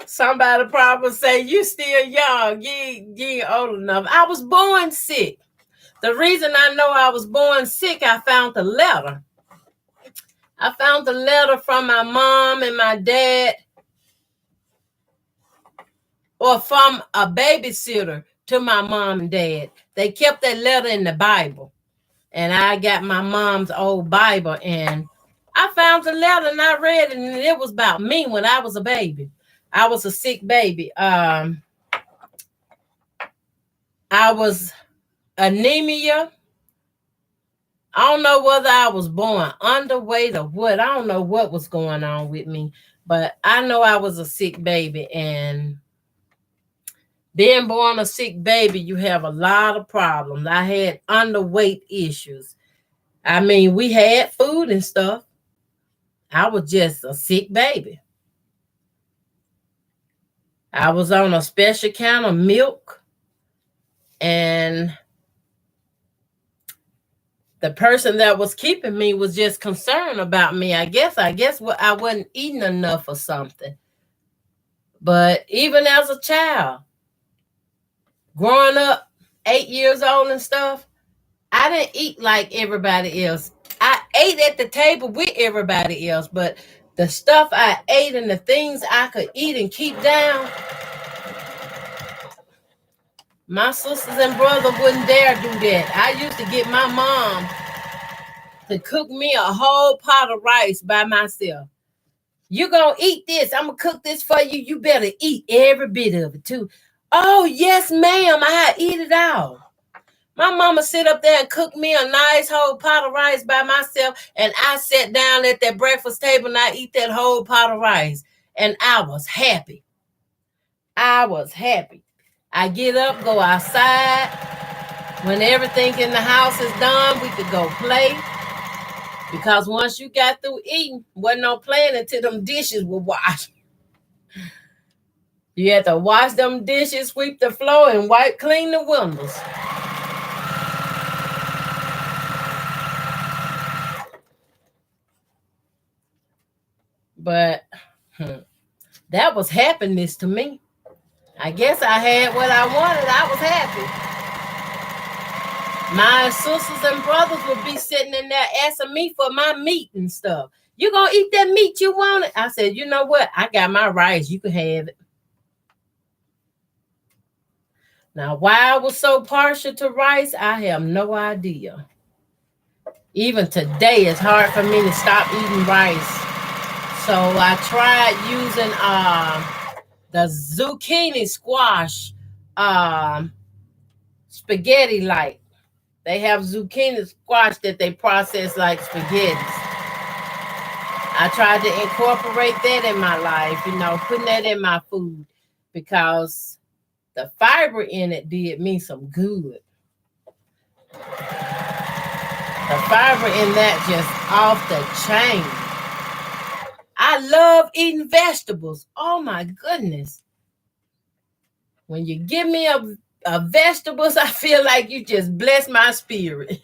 Somebody probably say, you still young. You ain't old enough. I was born sick. The reason I know I was born sick, I found the letter. I found the letter from my mom and my dad, or from a babysitter to my mom and dad. They kept that letter in the Bible. And I got my mom's old Bible, and I found the letter and I read it, and it was about me when I was a baby. I was a sick baby. I was anemia. I don't know whether I was born underweight or what. I don't know what was going on with me, but I know I was a sick baby. And being born a sick baby, you have a lot of problems. I had underweight issues. I mean, we had food and stuff. I was just a sick baby. I was on a special kind of milk, and the person that was keeping me was just concerned about me. I guess what I wasn't eating enough or something. But even as a child, growing up, 8 years old and stuff, I didn't eat like everybody else. I ate at the table with everybody else, but the stuff I ate and the things I could eat and keep down, my sisters and brothers wouldn't dare do that. I used to get my mom to cook me a whole pot of rice by myself. You gonna eat this? I'm gonna cook this for you. You better eat every bit of it too. Oh yes, ma'am. I eat it all. My mama sit up there and cook me a nice whole pot of rice by myself, and I sat down at that breakfast table and I eat that whole pot of rice, and I was happy. I was happy. I get up, go outside. When everything in the house is done, we could go play. Because once you got through eating, wasn't no playing until them dishes were washed. You had to wash them dishes, sweep the floor, and wipe clean the windows. But that was happiness to me. I guess I had what I wanted. I was happy. My sisters and brothers would be sitting in there asking me for my meat and stuff. You gonna eat that meat you wanted? I said, you know what? I got my rice. You can have it. Now, why I was so partial to rice, I have no idea. Even today, it's hard for me to stop eating rice. So I tried using the zucchini squash spaghetti like. They have zucchini squash that they process like spaghetti. I tried to incorporate that in my life, putting that in my food because the fiber in it did me some good. The fiber in that just off the chain. I love eating vegetables. Oh my goodness. When you give me a vegetables, I feel like you just bless my spirit.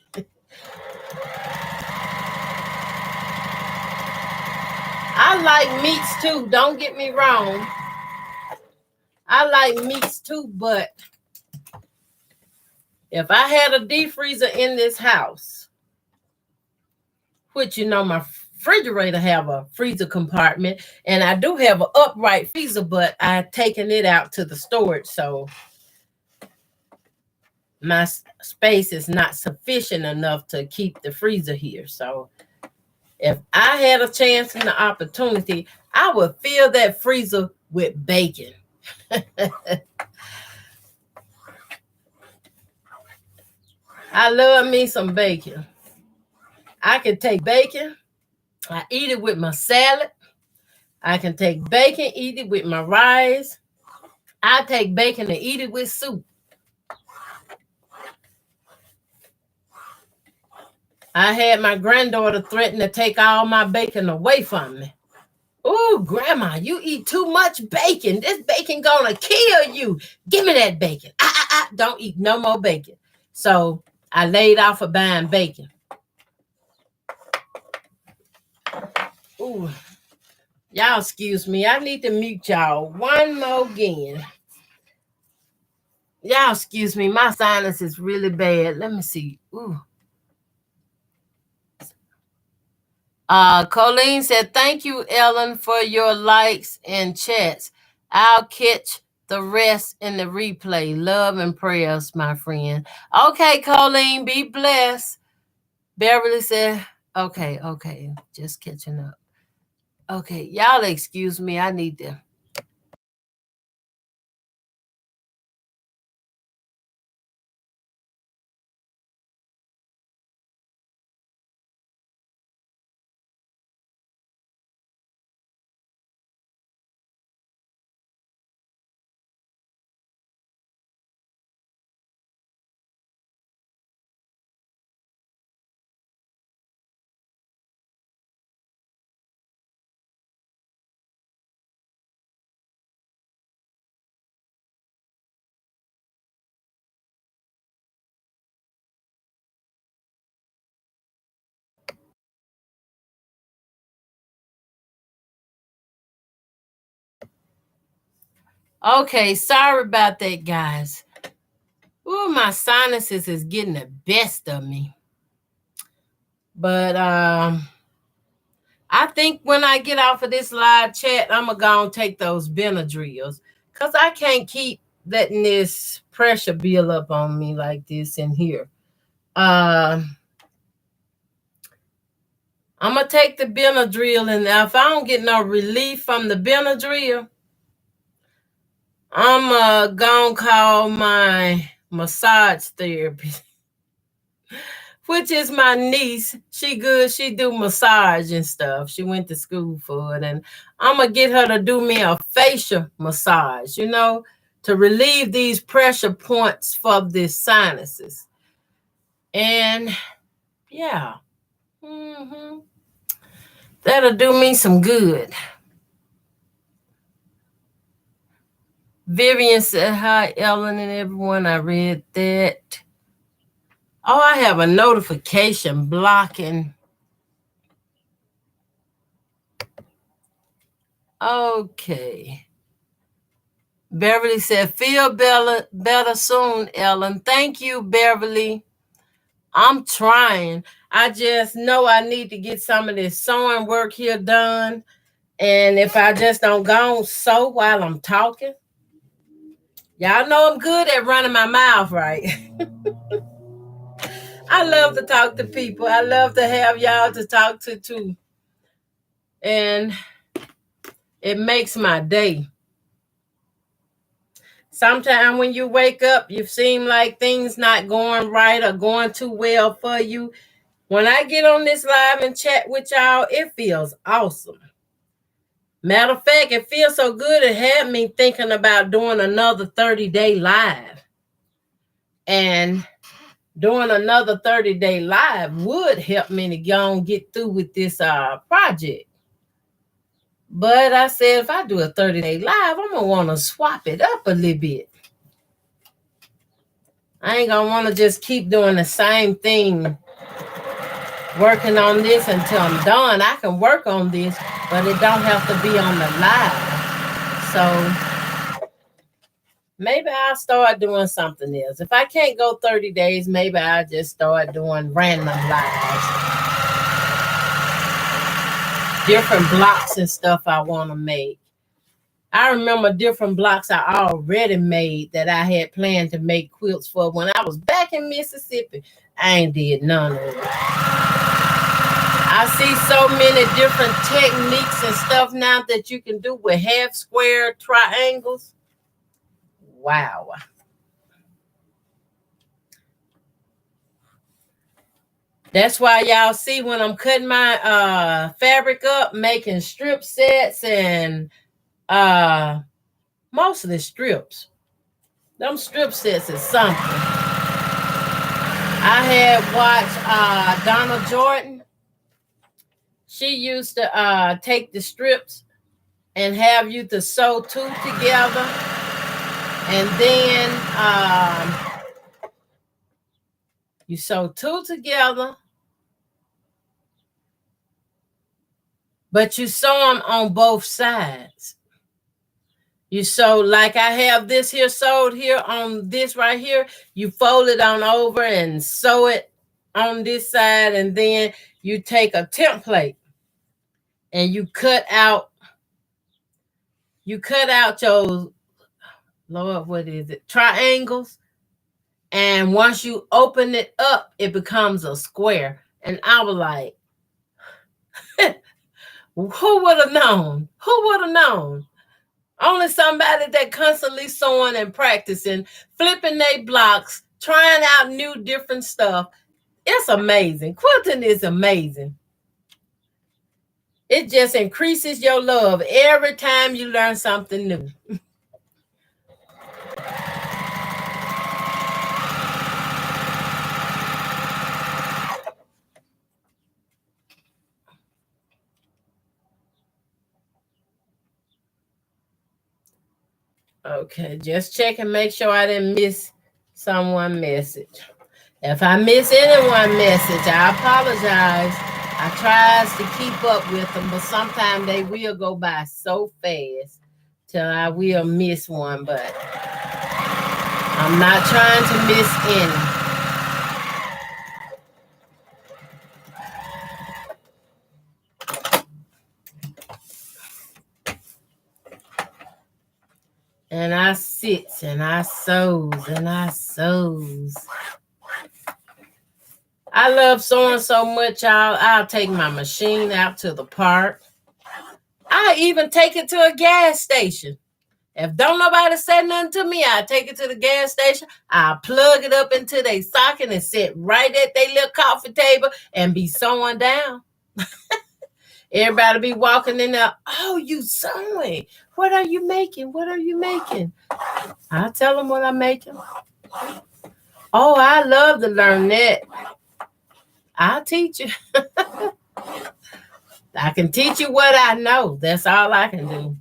I like meats too. Don't get me wrong. I like meats too, but if I had a deep freezer in this house, which my refrigerator have a freezer compartment, and I do have an upright freezer, but I've taken it out to the storage, so my space is not sufficient enough to keep the freezer here. So if I had a chance and the opportunity, I would fill that freezer with bacon. I love me some bacon. I can take bacon, I eat it with my salad. I can take bacon, eat it with my rice. I take bacon and eat it with soup. I had my granddaughter threaten to take all my bacon away from me. Oh, grandma, you eat too much bacon. This bacon gonna kill you. Give me that bacon. Don't eat no more bacon. So I laid off of buying bacon. Ooh, y'all excuse me. I need to mute y'all one more again. Y'all excuse me. My sinus is really bad. Let me see. Ooh. Colleen said, thank you, Ellen, for your likes and chats. I'll catch the rest in the replay. Love and prayers, my friend. Okay, Colleen, be blessed. Beverly said, okay. Just catching up. Okay, y'all excuse me. I need to Okay, sorry about that, guys. Ooh, my sinuses is getting the best of me. But I think when I get off of this live chat, I'm going to go and take those Benadryls. Because I can't keep letting this pressure build up on me like this in here. I'm going to take the Benadryl, and if I don't get no relief from the Benadryl, I'm going to call my massage therapist, which is my niece. She good. She do massage and stuff. She went to school for it. And I'm going to get her to do me a facial massage, you know, to relieve these pressure points for the sinuses. And yeah. That'll do me some good. Vivian said, hi, Ellen and everyone. I read that. Oh, I have a notification blocking. Okay. Beverly said, feel better soon, Ellen. Thank you, Beverly. I'm trying. I just know I need to get some of this sewing work here done. And if I just don't go and sew while I'm talking, y'all know I'm good at running my mouth, right? I love to talk to people. I love to have y'all to talk to too. And it makes my day. Sometimes when you wake up, you seem like things not going right or going too well for you. When I get on this live and chat with y'all, it feels awesome. Matter of fact, it feels so good it had me thinking about doing another 30-day live. And doing another 30-day live would help me to go and get through with this project. But I said, if I do a 30-day live, I'm going to want to swap it up a little bit. I ain't going to want to just keep doing the same thing, working on this until I'm done. I can work on this, but it don't have to be on the live. So maybe I'll start doing something else. If I can't go 30 days, maybe I'll just start doing random lives. Different blocks and stuff I want to make. I remember different blocks I already made that I had planned to make quilts for when I was back in Mississippi. I ain't did none of it. I see so many different techniques and stuff now that you can do with half square triangles. Wow. That's why y'all see when I'm cutting my fabric up, making strip sets and mostly strips. Them strip sets is something. I had watched Donna Jordan. She used to take the strips and have you to sew two together. And then you sew two together. But you sew them on both sides. You sew, like I have this here sewed here on this right here. You fold it on over and sew it on this side. And then you take a template and you cut out your, Lord, what is it? Triangles. And once you open it up, it becomes a square. And I was like, who would have known? Who would have known? Only somebody that constantly sewing and practicing, flipping their blocks, trying out new different stuff. It's amazing. Quilting is amazing. It just increases your love every time you learn something new. Okay, just check and make sure I didn't miss someone's message. If I miss anyone's message, I apologize. I tries to keep up with them, but sometimes they will go by so fast till I will miss one, but I'm not trying to miss any. And I sits and I sews and I sews. I love sewing so much, I'll take my machine out to the park. I even take it to a gas station. If don't nobody say nothing to me, I take it to the gas station. I plug it up into their socket and sit right at their little coffee table and be sewing down. Everybody be walking in there. Oh, you sewing? What are you making? What are you making? I tell them what I'm making. Oh, I love to learn that. I'll teach you. I can teach you what I know. That's all I can do.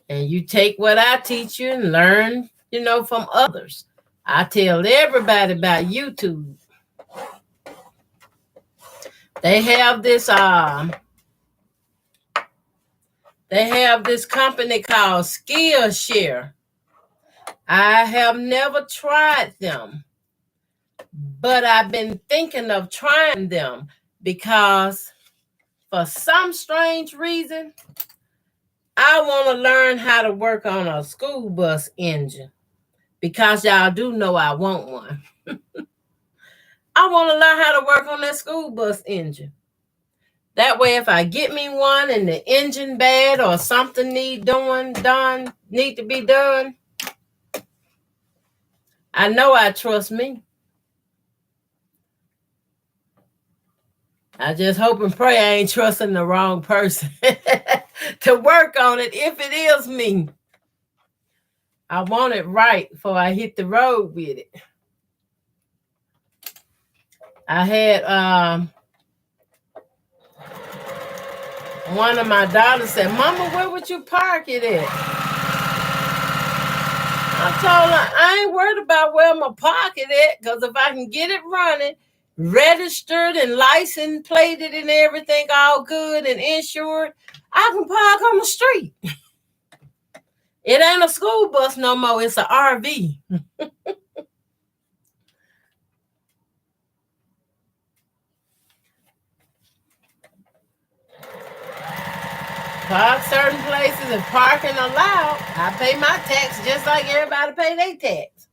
And you take what I teach you and learn, from others. I tell everybody about YouTube. They have this company called Skillshare. I have never tried them, but I've been thinking of trying them because for some strange reason, I want to learn how to work on a school bus engine because y'all do know I want one. I want to learn how to work on that school bus engine. That way, if I get me one and the engine bad or something need to be done, I know I trust me. I just hope and pray I ain't trusting the wrong person to work on it if it is me. I want it right before I hit the road with it. I had one of my daughters said, Mama, where would you park it at? I told her, I ain't worried about where I'm going to park it at, because if I can get it running, registered and license plated and everything all good and insured, I can park on the street. It ain't a school bus no more. It's an RV. Park certain places, if parking allowed, I pay my tax just like everybody pay their tax.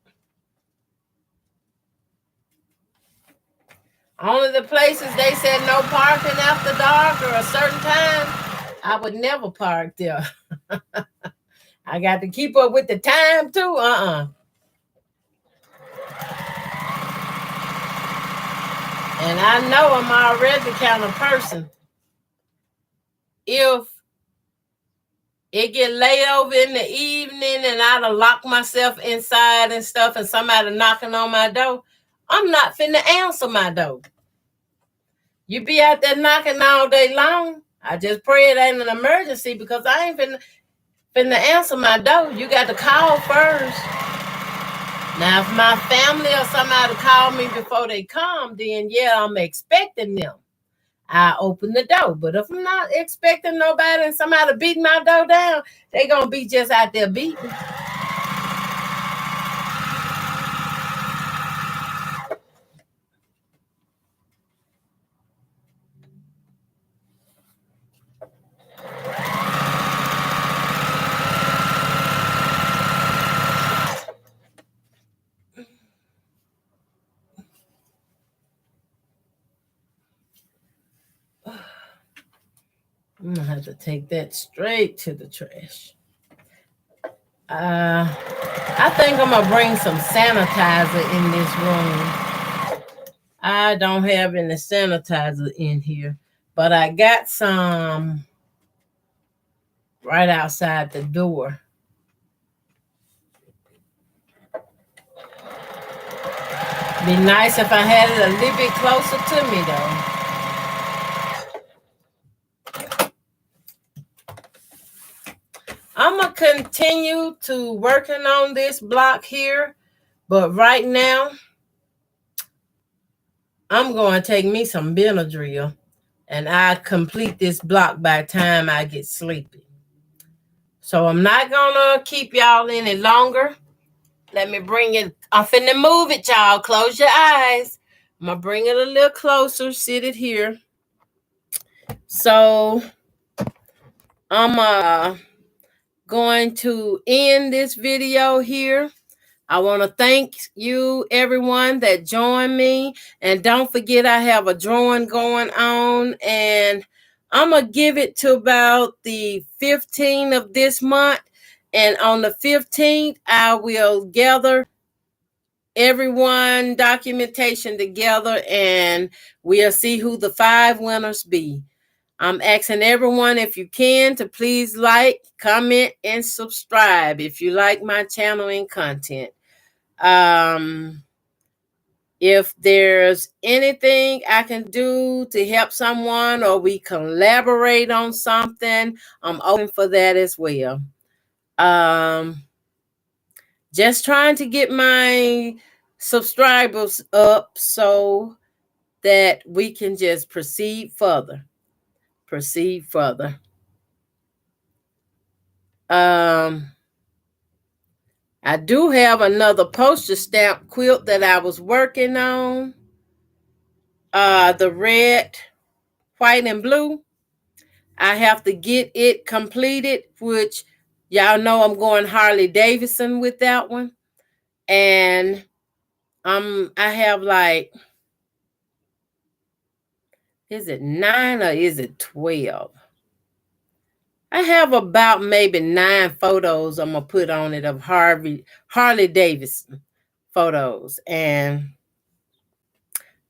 Only the places they said no parking after dark or a certain time, I would never park there. I got to keep up with the time too. And I know I'm already the kind of person, if it get late over in the evening and I done lock myself inside and stuff and somebody knocking on my door, I'm not finna answer my door. You be out there knocking all day long. I just pray it ain't an emergency, because I ain't finna answer my door. You got to call first. Now, if my family or somebody call me before they come, then yeah, I'm expecting them. I open the door. But if I'm not expecting nobody and somebody beating my door down, they gonna be just out there beating. I'm gonna have to take that straight to the trash. I think I'm gonna bring some sanitizer in this room. I don't have any sanitizer in here, but I got some right outside the door. Be nice if I had it a little bit closer to me though. I'm going to continue to working on this block here, but right now, I'm going to take me some Benadryl, and I complete this block by the time I get sleepy. So I'm not gonna keep y'all any longer. Let me bring it. I'm finna move it, y'all. Close your eyes. I'm gonna bring it a little closer. Sit it here. So I'm going to end this video here. I want to thank you, everyone that joined me. And don't forget, I have a drawing going on. And I'm going to give it to about the 15th of this month. And on the 15th, I will gather everyone documentation together. And we'll see who the 5 winners be. I'm asking everyone, if you can, to please like, comment, and subscribe if you like my channel and content. If there's anything I can do to help someone or we collaborate on something, I'm open for that as well. Just trying to get my subscribers up so that we can just proceed further. I do have another postage stamp quilt that I was working on. The red, white, and blue. I have to get it completed, which y'all know I'm going Harley Davidson with that one. And I have like, is it 9 or is it 12? I have about maybe 9 photos I'm gonna put on it of Harley Davidson photos. And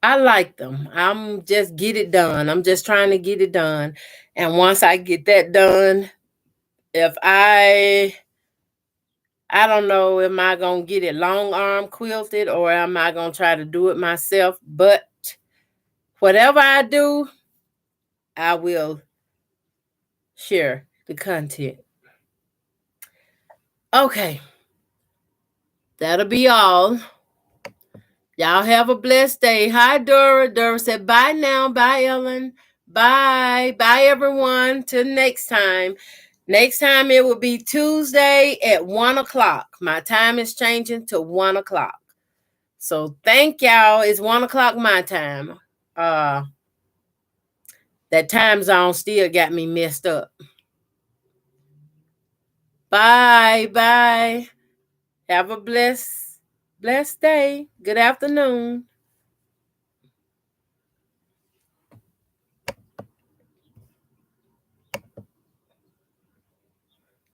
I like them. I'm just get it done. I'm just trying to get it done. And once I get that done, if I don't know, am I going to get it long arm quilted or am I going to try to do it myself? But whatever I do, I will share the content. Okay. That'll be all. Y'all have a blessed day. Hi, Dora. Dora said, bye now. Bye, Ellen. Bye. Bye, everyone. Till next time. Next time it will be Tuesday at 1 o'clock. My time is changing to 1 o'clock. So thank y'all. It's 1 o'clock my time. That time zone still got me messed up. Bye. Bye. Have a blessed day. Good afternoon.